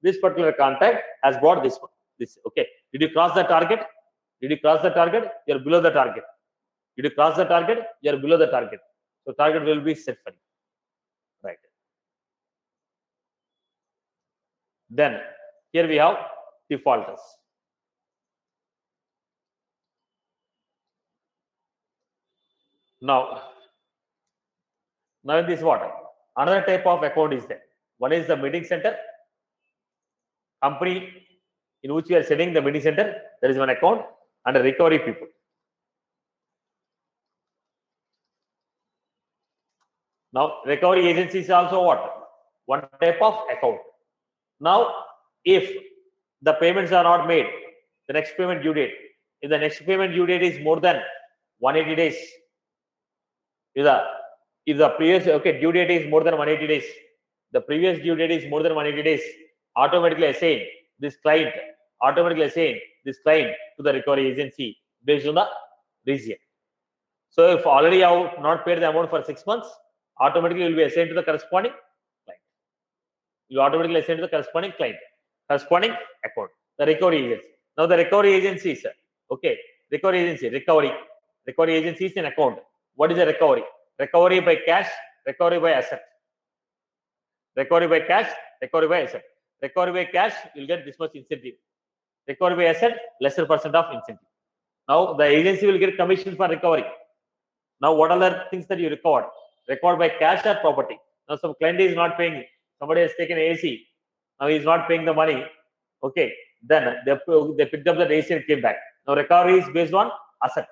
This particular contact has bought this one. This, okay. Did you cross the target? Did you cross the target? You're below the target. Did you cross the target? You're below the target. So target will be set for you. Right. Then here we have defaulters. Now in this what? Another type of account is there. One is the meeting center. Company in which we are setting the meeting center, there is one account, and a recovery people. Now recovery agency is also what? One type of account. Now if the payments are not made, the next payment due date, if the next payment due date is more than 180 days, if the previous due date is more than 180 days, the previous due date is more than 180 days, automatically assign this client to the recovery agency based on the region. So if already you have not paid the amount for 6 months, automatically you will be assigned to the corresponding client. You automatically assign to the corresponding client, corresponding account, the recovery agency. Now the recovery agency is recovery agency is an account. What is a recovery? Recovery by cash, recovery by asset. Recovery by cash, recovery by asset. Recovery by cash, you'll get this much incentive. Recovery by asset, lesser percent of incentive. Now the agency will get commission for recovery. Now what are the things that you record? Record by cash or property. Now some client is not paying. Somebody has taken AC. Now he is not paying the money. Okay. Then they picked up the AC and came back. Now recovery is based on asset.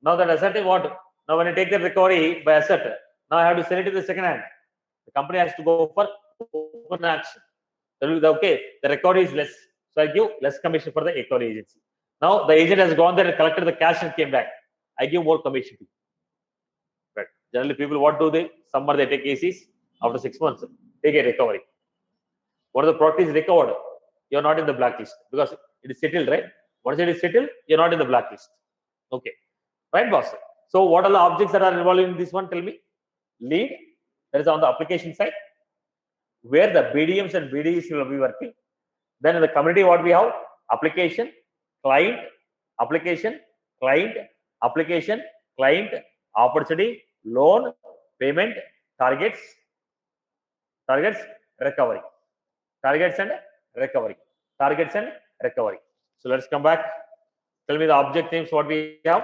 Now that asset is what? Now when I take the recovery by asset, now I have to sell it to the second hand. The company has to go for open action. The recovery is less. So I give less commission for the recovery agency. Now the agent has gone there and collected the cash and came back. I give more commission. Right. Generally, people what do they? Summer they take ACs. After 6 months, take a recovery. What the product is recovered, you're not in the blacklist because it is settled, right? Once it is settled, you're not in the blacklist. Okay. Right, boss? So what are the objects that are involved in this one? Tell me. Lead, that is on the application side, where the BDMs and BDEs will be working. Then in the community, what we have? Application, client, application, client, application, client, opportunity, loan, payment, targets, recovery, targets and recovery, targets and recovery. So let's come back. Tell me the object names what we have.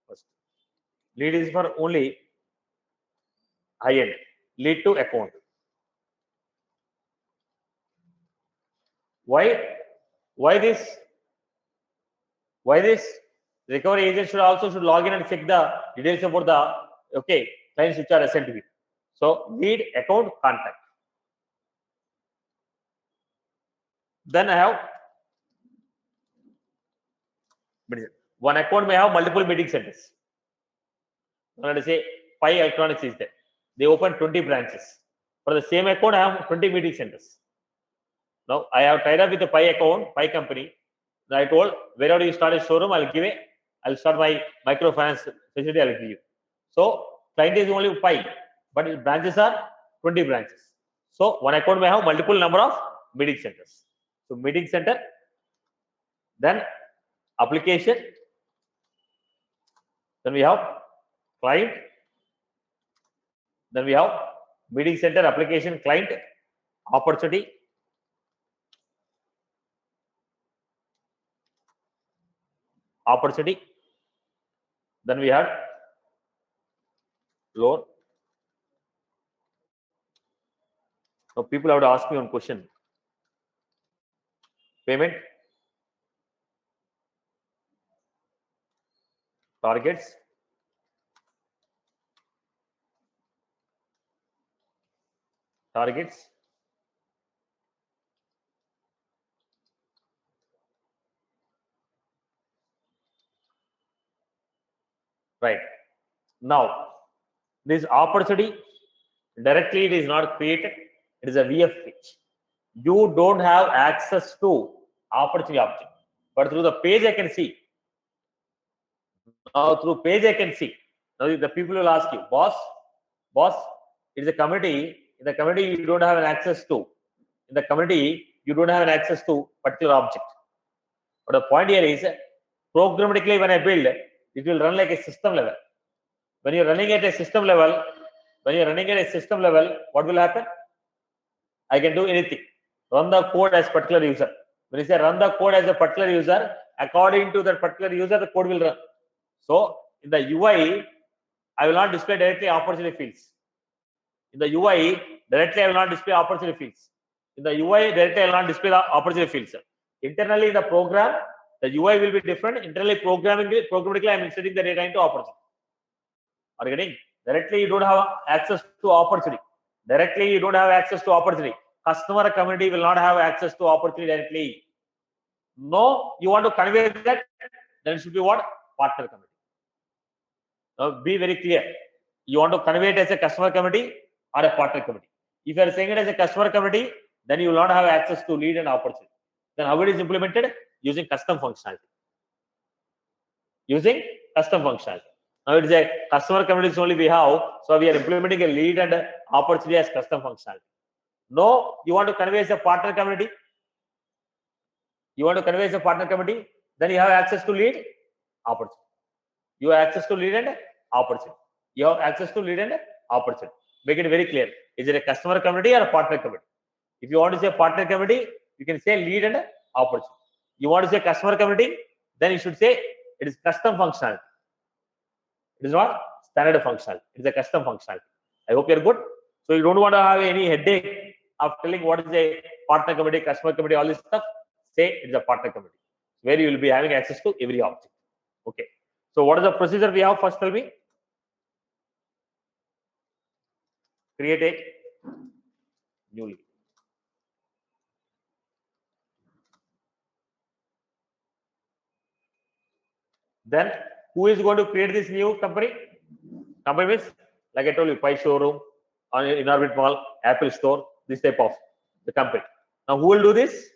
First, lead is for only high end, lead to account. Why this? Why this? Recovery agent should log in and check the details about the clients which are assigned to it. So lead, account, contact. Then I have one account may have multiple meeting centers. Let us say 5 electronics is there. They open 20 branches. For the same account, I have 20 meeting centers. Now I have tied up with the Pi company. Now I told wherever you start a showroom, I'll start my microfinance facility. I'll give you. So client is only Pi, but branches are 20 branches. So one account may have multiple number of meeting centers. So meeting center, then application, then we have client, then we have meeting center, application, client, opportunity, then we have loan. Now people have to ask me one question. Payment, targets, right. Now this opportunity directly it is not created, it is a VF page. You don't have access to opportunity object, but through the page I can see. Now through page I can see. Now the people will ask you, boss, it is a committee. In the committee you don't have an access to. In the committee you don't have an access to particular object. But the point here is, programmatically when I build, it will run like a system level. When you're running at a system level, what will happen? I can do anything. Run the code as particular user. When you say run the code as a particular user, according to that particular user, the code will run. So in the UI, I will not display directly opportunity fields. In the UI, directly I will not display opportunity fields. In the UI, directly I will not display the opportunity fields. Internally in the program, the UI will be different. Internally programmatically, I am inserting the data into opportunity. Are you getting? Directly you don't have access to opportunity. Customer community will not have access to opportunity directly. No, you want to convey that, then it should be what? Partner community. Now be very clear. You want to convey it as a customer community or a partner community. If you are saying it as a customer community, then you will not have access to lead and opportunity. Then how it is implemented? Using custom functionality. Now it is a customer community only we have, so we are implementing a lead and opportunity as custom functionality. No, you want to convey as a partner community. Then you have access to lead, opportunity. You have access to lead and opportunity. Make it very clear. Is it a customer community or a partner community? If you want to say partner community, you can say lead and opportunity. You want to say customer community, then you should say it is custom functionality. It is not standard functionality. It is a custom functionality. I hope you are good. So you don't want to have any headache of telling what is a partner community, customer community, all this stuff. Say it is a partner community where you will be having access to every object. Okay. So what is the procedure we have? First, tell me. Create a new lead. Then who is going to create this new company? Company means, like I told you, Pi showroom, on Inorbit Mall, Apple Store, this type of the company. Now who will do this?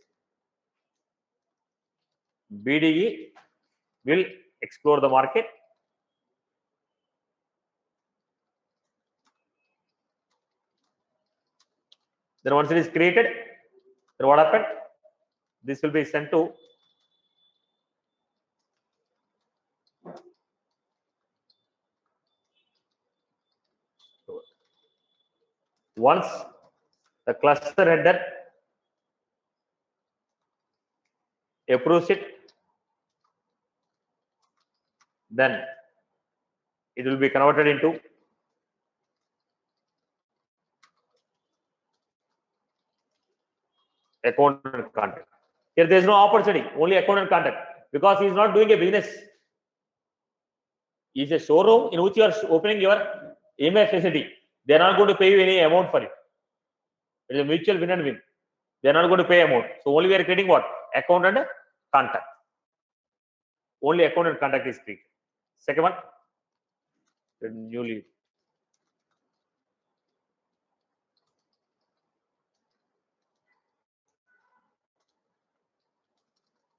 BDE will explore the market. Then once it is created, then what happened? This will be sent to Once the cluster header approves it, then it will be converted into account and contact. Here there is no opportunity, only account and contact, because he is not doing a business. It's a showroom in which you are opening your EMI facility. They are not going to pay you any amount for it. It is a mutual win and win. They are not going to pay amount. So only we are creating what? Account and contact. Only account and contact is created. Second one, newly.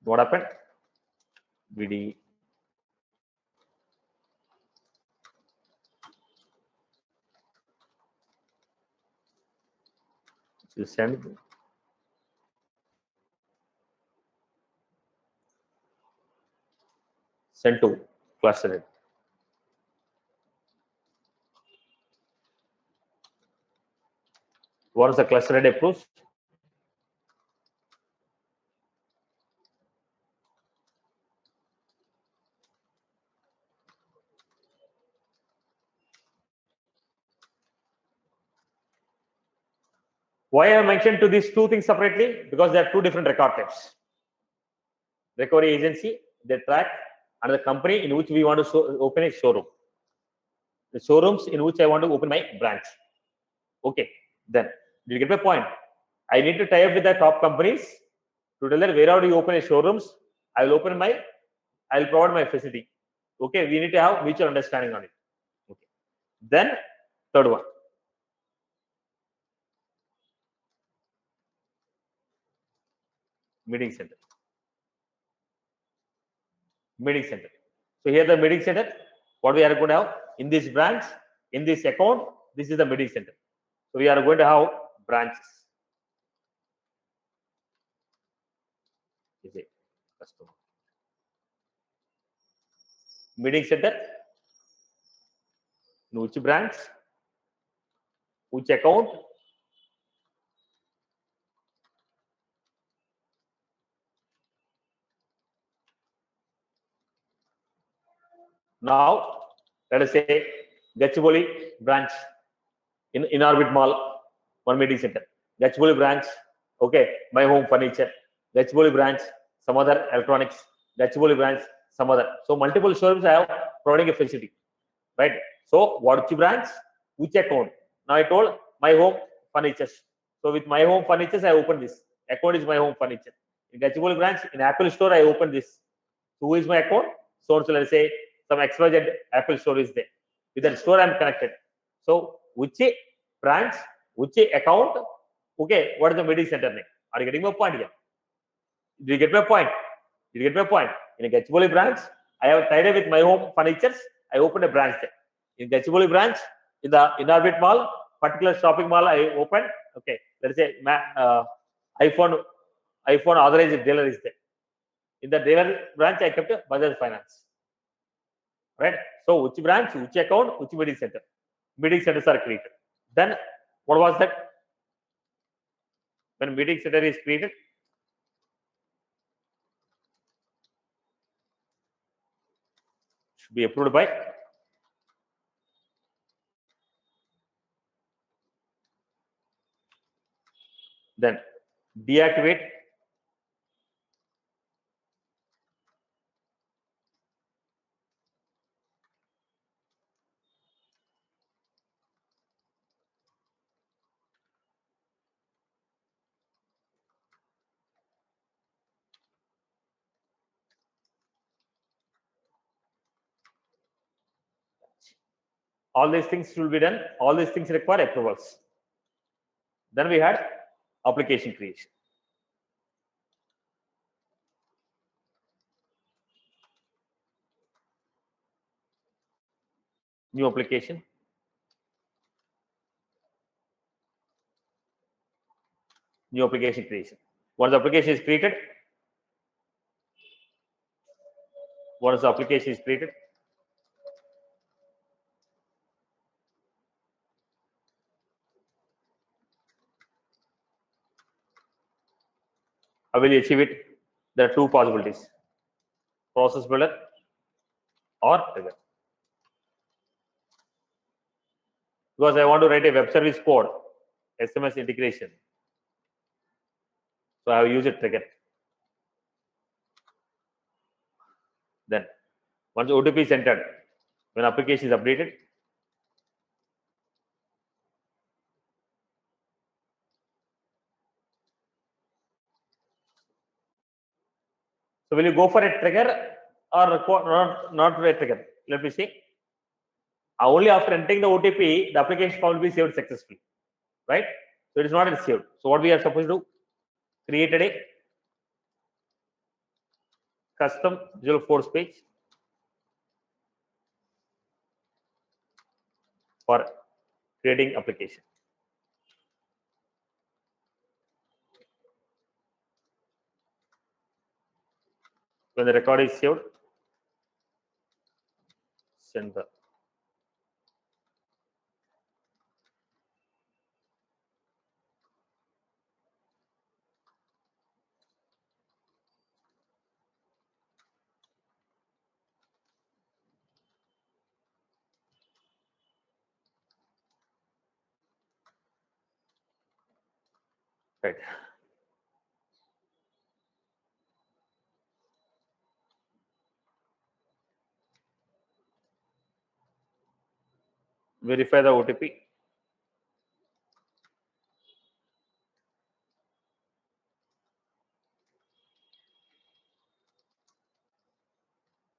What happened? BD. You send. Send to cluster head. Once the cluster head approves, why I mentioned to these two things separately? Because they are two different record types. Recovery agency, they track, and the company in which we want to open a showroom. The showrooms in which I want to open my branch. Okay, then you get my point. I need to tie up with the top companies to tell them wherever you open a showrooms, I will provide my facility. Okay, we need to have mutual understanding on it. Okay, then third one, meeting center. Meeting center. So here the meeting center, what we are going to have in this branch, in this account, this is the meeting center. So we are going to have branches. Is it customer? Meeting center, which branch, which account, now let us say Gachibowli branch in Orbit Mall, one meeting center. Gachibowli branch, okay, my home furniture. Gachibowli branch, some other electronics. Gachibowli branch, some other. So multiple showrooms I have providing a facility, right? So which branch, which account? Now I told my home furniture. So with my home furniture, I open this. Account is my home furniture. In Gachibowli branch, in Apple store, I open this. So who is my account? So let's say some XYZ Apple store is there. With that store, I'm connected. So which branch, which account? Okay, what is the meeting center name? Are you getting my point here? Do you get my point? Did you get my point? In a Gachibowli branch, I have tied up with my home furnitures. I opened a branch there. In Gachibowli branch, in the Inorbit Mall, particular shopping mall, I opened. Okay, let's say iPhone authorized dealer is there. In the dealer branch, I kept Bajaj Finance. Right? So which branch, which account, which meeting center? Meeting centers are created. Then what was that? When meeting center is created, should be approved by then deactivate all these things will be done. All these things require approvals. Then we had application creation. New application. New application creation. Once the application is created, How will you achieve it? There are two possibilities: process builder or trigger. Because I want to write a web service code, SMS integration, so I have used a trigger. Then once OTP is entered, when application is updated, so will you go for a trigger or not for a trigger? Let me see. Only after entering the OTP, the application will be saved successfully, right? So it is not saved. So what we are supposed to do? Create a custom Visualforce page for creating application. When the record is saved, send the right. Verify the OTP.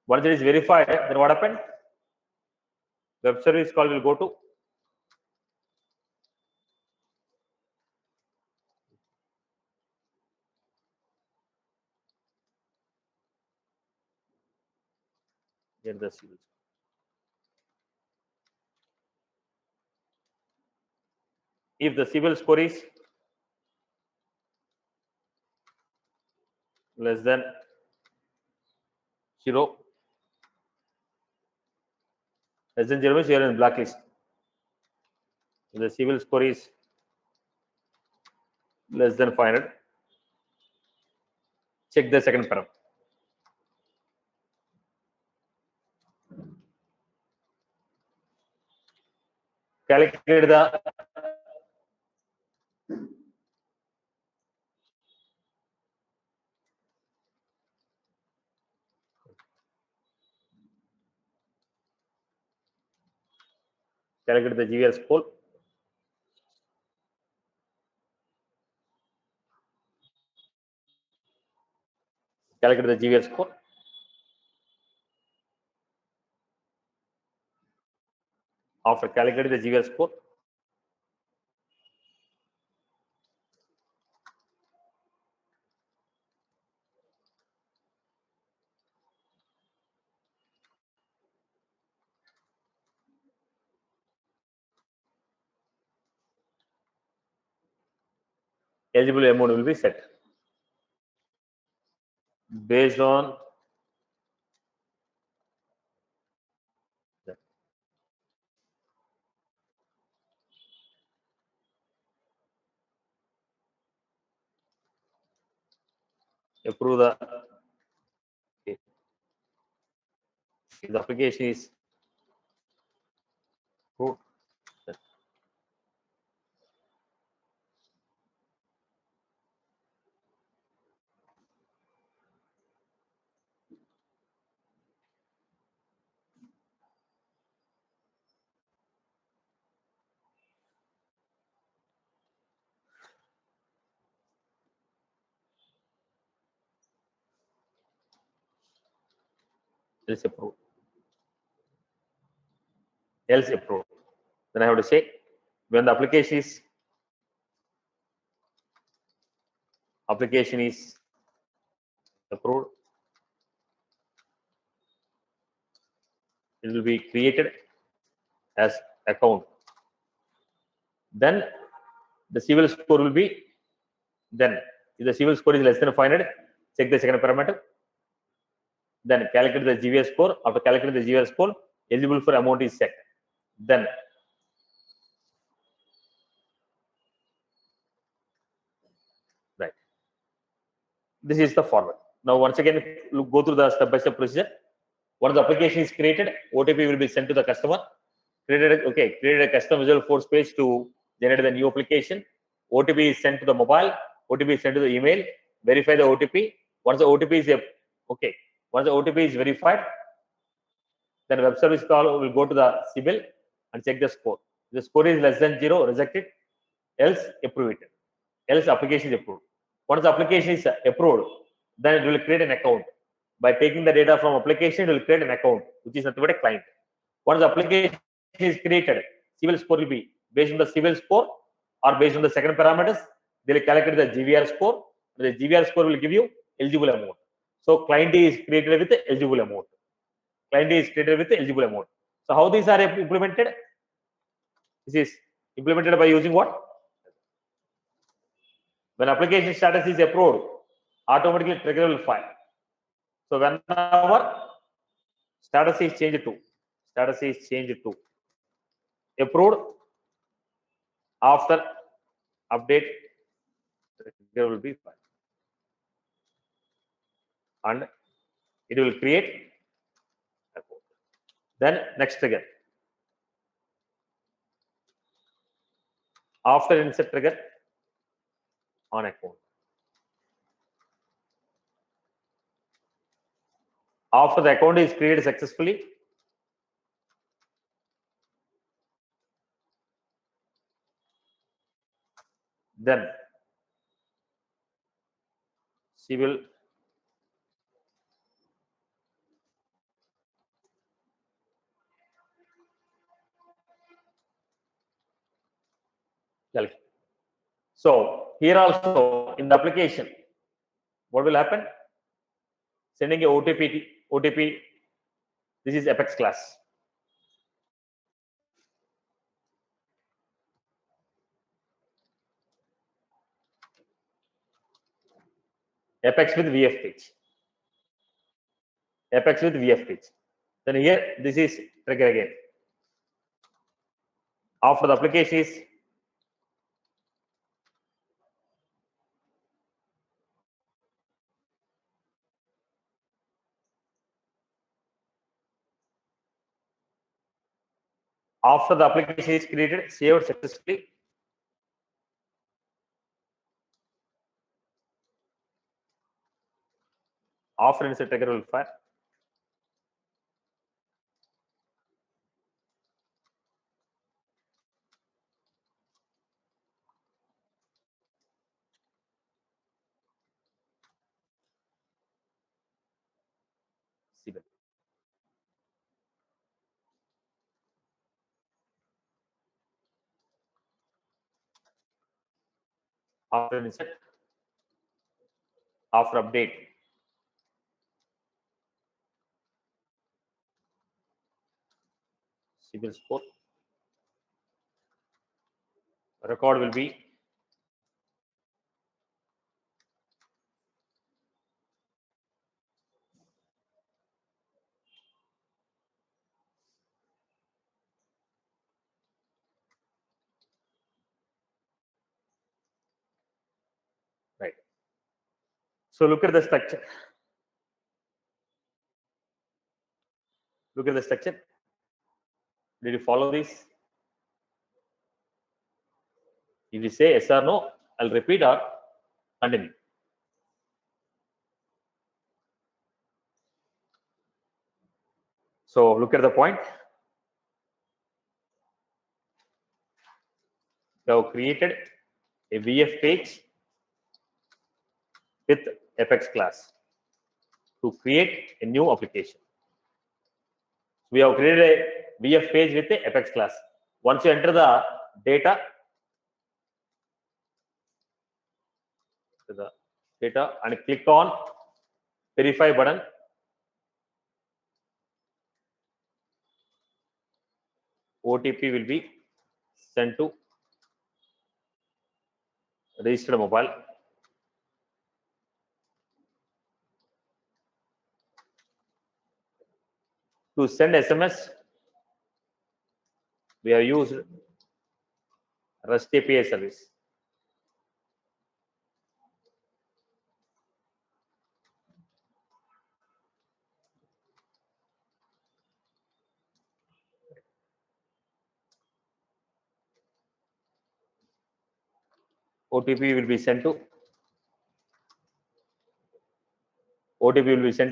Once it is verified, then what happened? Web service call will go to get the CIBIL. If the CIBIL score is less than 0, less than 0 means you are in blacklist. If the CIBIL score is less than 500, check the second param. Calculate the GVR score. Calculate the GVR score. After calculating the GVR score, eligible amount will be set based on approve the if the application is approved. Else approved. Else approved. Then I have to say when the application is approved, it will be created as account. Then the CIBIL score will be then if the CIBIL score is less than 500, check the second parameter. Then calculate the GVR score. After calculating the GVR score, eligible for amount is set. Then right. This is the format. Now, once again, go through the step-by-step procedure. Once the application is created, OTP will be sent to the customer. Created a custom Visual Force page to generate the new application. OTP is sent to the mobile. OTP is sent to the email. Verify the OTP. Once the OTP is once the OTP is verified, then web service call will go to the CIBIL and check the score. If the score is less than 0, reject it. Else, approve it. Else, application is approved. Once the application is approved, then it will create an account. By taking the data from application, it will create an account, which is nothing but a client. Once the application is created, CIBIL score will be based on the CIBIL score or based on the second parameters. They will calculate the GVR score. The GVR score will give you eligible amount. So client is created with the eligible amount. Client is created with the eligible amount. So how these are implemented? This is implemented by using what? When application status is approved, automatically trigger will fire. So whenever status is changed to approved, after update, trigger will be fired, and it will create account. Then next trigger. After insert trigger on account. After the account is created successfully, then CIBIL calculate. So here also in the application, what will happen? Sending a OTP. This is Apex class. Apex with VF page. Apex with VF page. Then here this is trigger again. After the application is created, saved successfully. After insert trigger will fire. CIBIL. After insert, after update, CIBIL score. Record will be right. So look at the structure. Look at the structure. Did you follow this? If you say yes or no, I'll repeat or continue. So look at the point. We have created a VF page with Apex class to create a new application. We have created a VF page with the Apex class. Once you enter the data and click on verify button, OTP will be sent to registered mobile. To send SMS, we have used REST API service. OTP will be sent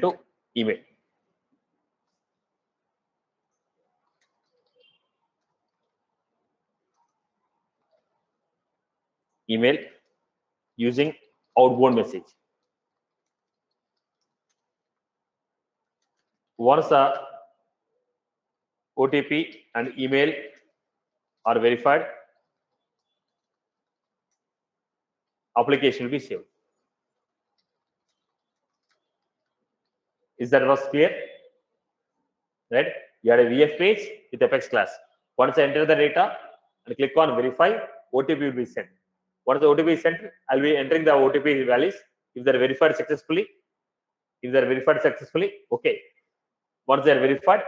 to email. Email using outbound message. Once the OTP and email are verified, application will be saved. Is that was clear? Right? You had a VF page with Apex class. Once I enter the data and click on verify, OTP will be sent. Once the OTP is sent, I'll be entering the OTP values. If they're verified successfully, okay. Once they're verified,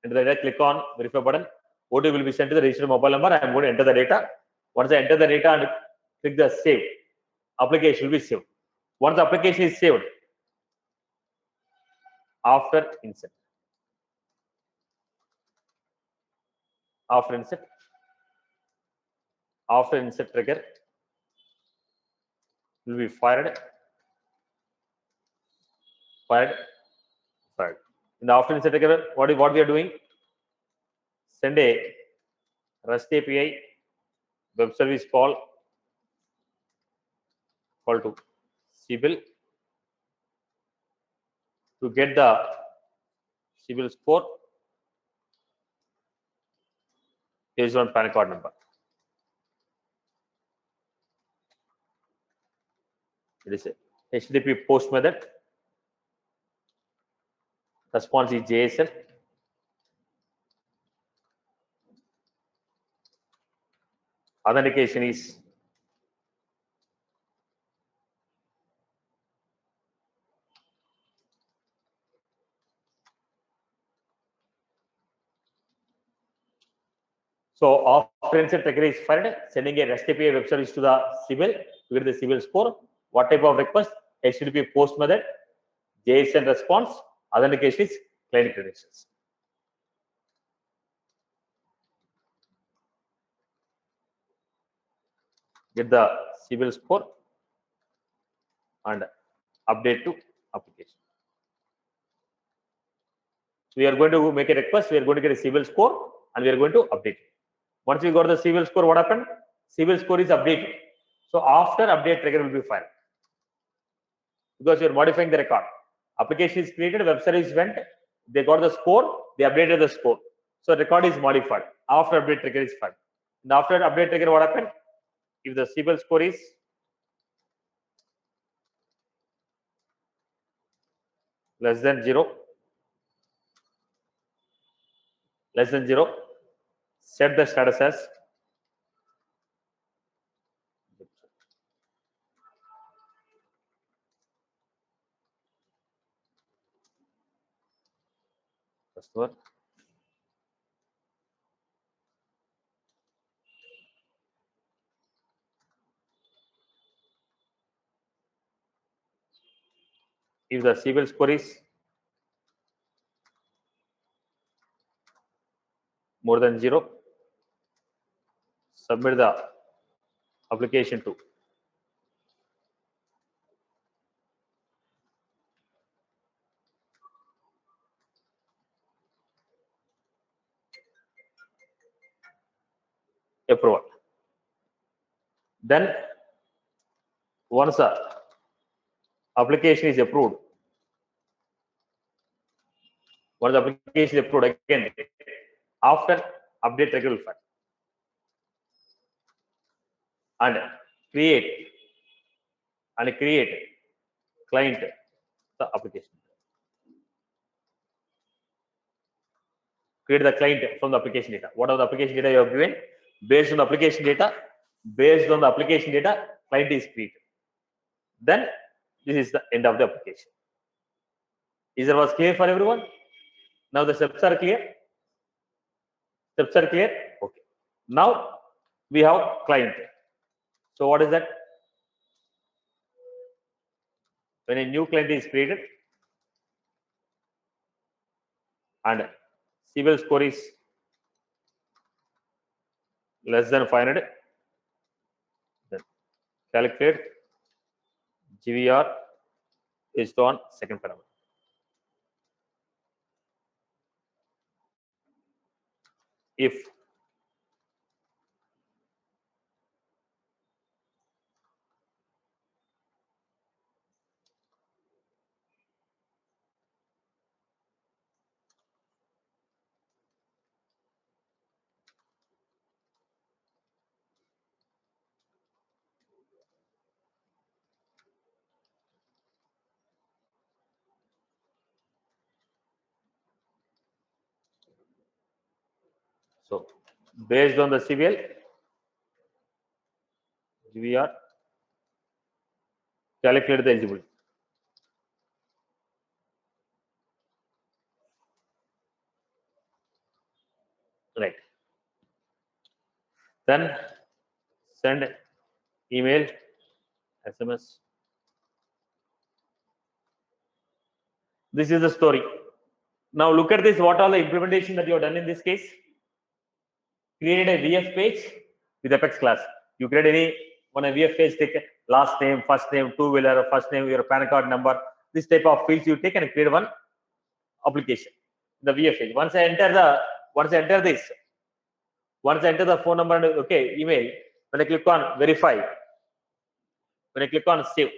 enter the data, click on verify button. OTP will be sent to the registered mobile number. I'm going to enter the data. Once I enter the data and click the save, application will be saved. Once the application is saved, after insert trigger will be fired. In the after insert trigger, what we are doing? Send a REST API web service call to CIBIL to get the CIBIL score based on PAN card number. It is a HTTP post method. Response is JSON. Authentication is so after insert trigger is fired, sending a REST API web service to the CIBIL to get the CIBIL score. What type of request? HTTP post method, JSON response, authentication is client credentials. Get the CIBIL score and update to application. So we are going to make a request. We are going to get a CIBIL score and we are going to update it. Once we got the CIBIL score, what happened? CIBIL score is updated. So after update trigger will be fired because you are modifying the record. Application is created, web service went, they got the score, they updated the score. So record is modified. After update trigger is fired. And after update trigger, what happened? If the CIBIL score is less than zero, set the status as customer. If the CIBIL score is more than 0, submit the application to approval. Then once the application is approved, again after update trigger will fire and create client the application. Create the client from the application data. What are the application data you have given? Based on the application data, client is created. Then this is the end of the application. Is that was clear for everyone? Now the steps are clear. Okay. Now we have client. So what is that? When a new client is created and CIBIL score is less than 500, then calculate GVR based on second parameter. If so, based on the CVL, GVR, calculate the eligibility. Right. Then send email, SMS. This is the story. Now look at this. What are the implementation that you have done in this case? Created a VF page with Apex class. You create any on a VF page, take last name, first name, two-wheeler, first name, your PAN card number. This type of fields you take and create one application. The VF page. Once I enter the phone number and okay, email. When I click on verify, when I click on save,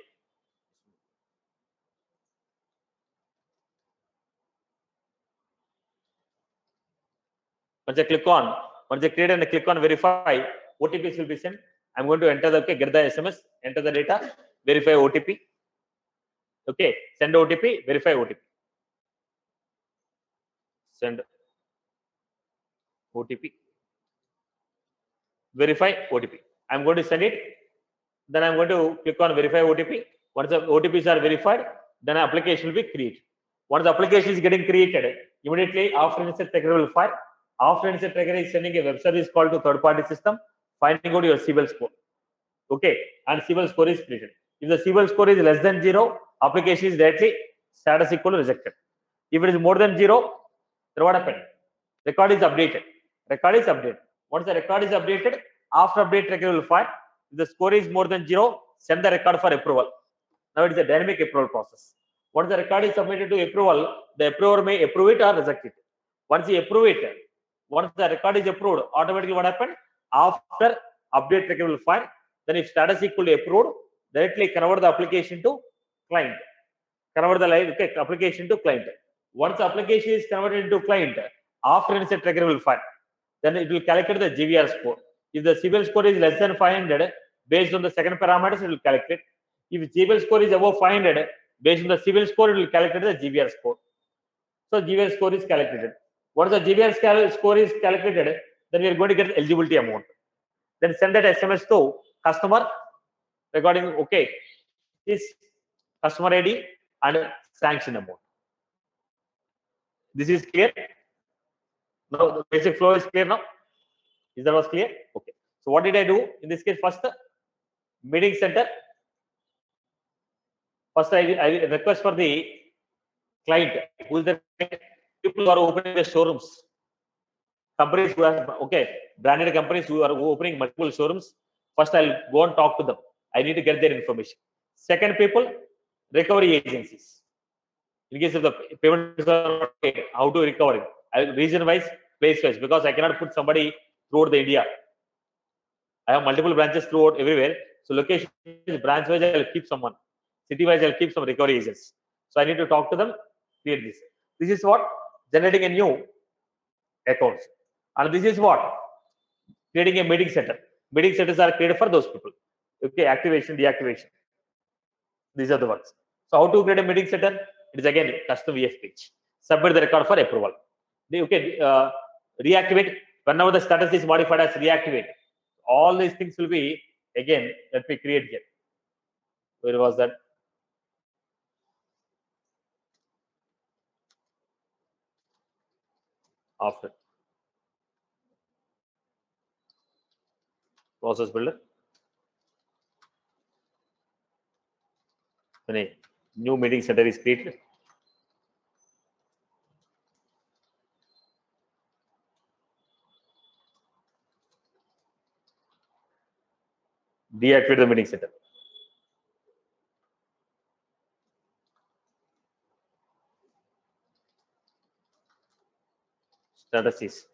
once I create and I click on verify, OTPs will be sent. I'm going to enter the get the SMS, enter the data, verify OTP. Okay, send OTP, verify OTP. Send OTP, verify OTP. I'm going to send it. Then I'm going to click on verify OTP. Once the OTPs are verified, then application will be created. Once the application is getting created, immediately after insert trigger will fire. After insert trigger is sending a web service call to third-party system, finding out your CVL score. Okay, and CVL score is created. If the CVL score is less than 0, application is directly status equal to rejected. If it is more than 0, then what happened? Record is updated. Record is updated. Once the record is updated, after update trigger will fire. If the score is more than 0, send the record for approval. Now it is a dynamic approval process. Once the record is submitted to approval, the approver may approve it or reject it. Once you approve it, once the record is approved, automatically what happened? After update trigger will fire. Then if status equal to approved, directly convert the application to client. Convert the live application to client. Once the application is converted into client, after insert trigger will fire. Then it will calculate the GVR score. If the CVL score is less than 500, based on the second parameters, it will calculate. If GVL score is above 500, based on the CVL score, it will calculate the GVR score. So GVR score is calculated. Once the GVR score is calculated, then we are going to get eligibility amount. Then send that SMS to customer regarding okay, this customer ID and sanction amount. This is clear. Now the basic flow is clear now. Is that was clear? Okay. So what did I do in this case? First, meeting center. First, I request for the client who is the people who are opening the showrooms. Companies who have branded companies who are opening multiple showrooms. First, I'll go and talk to them. I need to get their information. Second, people, recovery agencies. In case of the payments are not paid, how to recover it? Region wise, place wise, because I cannot put somebody throughout the India. I have multiple branches throughout everywhere. So location branch wise, I'll keep someone. City wise, I'll keep some recovery agents. So I need to talk to them, create this. This is what? Generating a new accounts. And this is what? Creating a meeting center. Meeting centers are created for those people. Okay, activation, deactivation. These are the works. So how to create a meeting center? It is again custom VF page. Submit the record for approval. Okay, reactivate whenever the status is modified as reactivate. All these things will be again. Let me create here. Where was that? After process builder. When a new meeting center is created, Deactivate the meeting center. Status is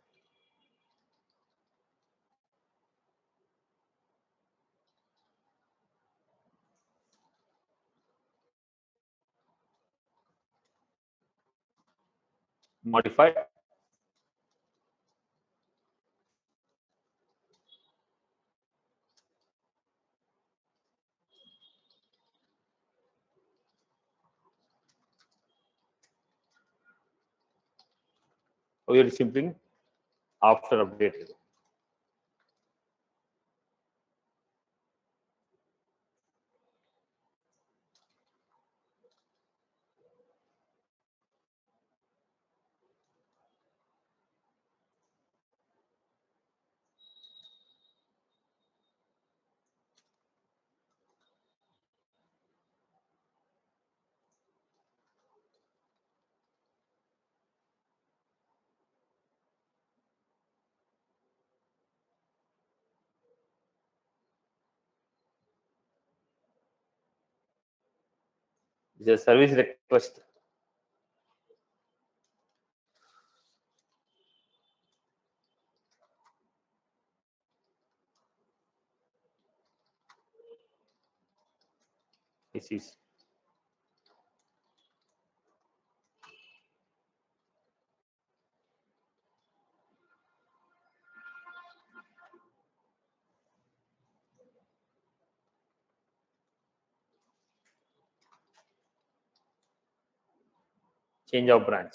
modified. We are simply after update. This is a service request. This is change of branch.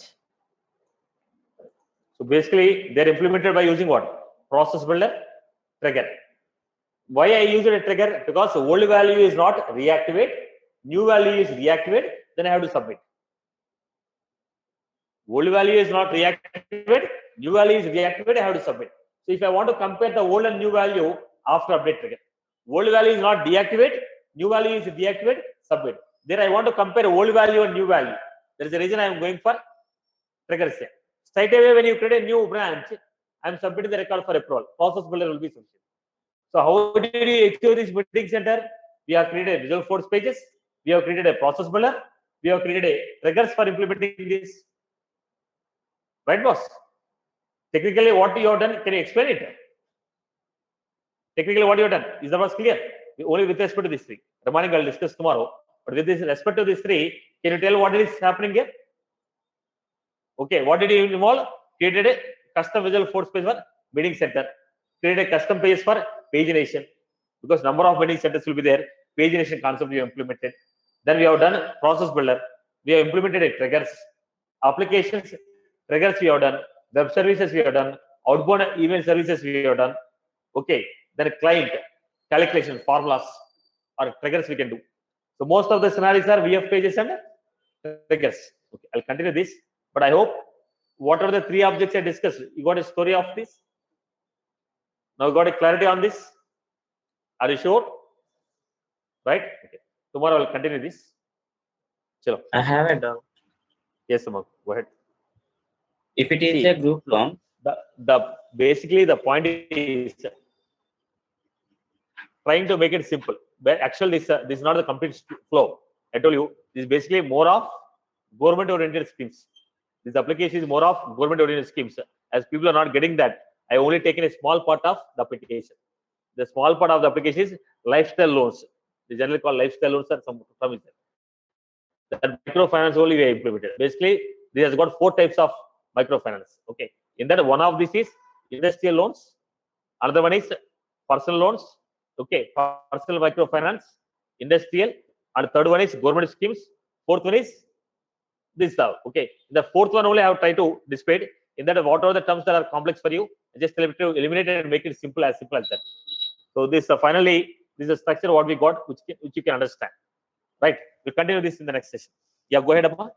So basically, they're implemented by using what? Process builder trigger. Why I use a trigger? Because the old value is not reactivate, new value is reactivate, then I have to submit. Old value is not reactivate, new value is reactivate, I have to submit. So if I want to compare the old and new value after update trigger, old value is not deactivate, new value is deactivate, submit. There I want to compare old value and new value. There is a reason I am going for triggers here. Straight away when you create a new branch, I am submitting the record for approval. Process builder will be sufficient. So how did you achieve this meeting center? We have created Visual Force pages. We have created a process builder. We have created a triggers for implementing this. Right, boss? Technically, what you have done, can you explain it? Technically, what you have done, is the was clear? Only with respect to this three. Remaining, I'll discuss tomorrow. But with this respect to this three, can you tell what is happening here? Okay, what did you involve? Created a custom Visual Force page for meeting center. Created a custom page for pagination, because number of meeting centers will be there. Pagination concept we have implemented. Then we have done process builder. We have implemented a triggers, applications, triggers we have done, web services we have done, outbound email services we have done. Okay, then client calculation formulas or triggers we can do. So most of the scenarios are VF pages and triggers. Okay, I'll continue this, but I hope whatever the three objects I discussed, you got a story of this. Now you got a clarity on this. Are you sure? Right? Okay. Tomorrow I'll continue this. Chalo. I have a doubt. Yes, Amar. Go ahead. If it is See, a group loan, the basically the point is trying to make it simple. But actually, this is not the complete flow. I told you this is basically more of government-oriented schemes. This application is more of government-oriented schemes. As people are not getting that, I only taken a small part of the application. The small part of the application is lifestyle loans. They generally call lifestyle loans or some is there. That microfinance only we have implemented. Basically, this has got 4 types of microfinance. Okay, in that one of this is industrial loans, another one is personal loans. Okay, personal microfinance, industrial, and third one is government schemes. Fourth one is this stuff. Okay, the fourth one only I have tried to display. In that, whatever the terms that are complex for you, just tell it to eliminate it and make it simple as that. So this finally, this is a structure what we got, which you can understand. Right? We'll continue this in the next session. Yeah, go ahead, Amma.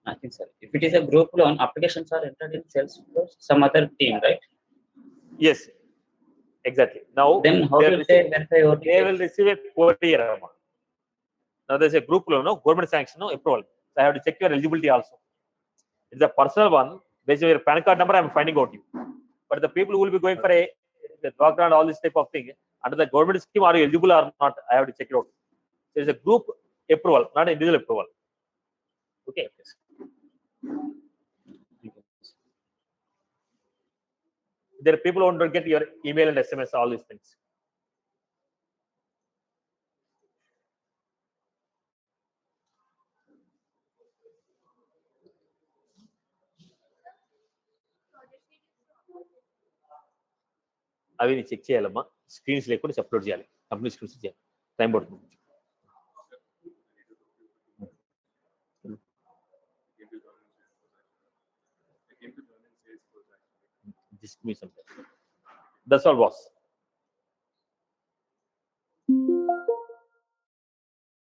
I think so. If it is a group loan, applications are entered in Salesforce, some other team, right? Yes, exactly. Now, then how do they verify your they will receive a courier, Amma. Now there's a group loan, no government sanction, no approval. So I have to check your eligibility also. It's a personal one. Based on your PAN card number, I'm finding out you. But the people who will be going for a the Dwakra and all this type of thing, under the government scheme, are you eligible or not? I have to check it out. There is a group approval, not individual approval. Okay. There are people who don't get your email and SMS, all these things. అవి నేను check చేయాలమ్మా, screens లేకుండా upload చేయాలి, company screens చేయాలి, time పడుతుంది. Just give me some time. That's all, boss.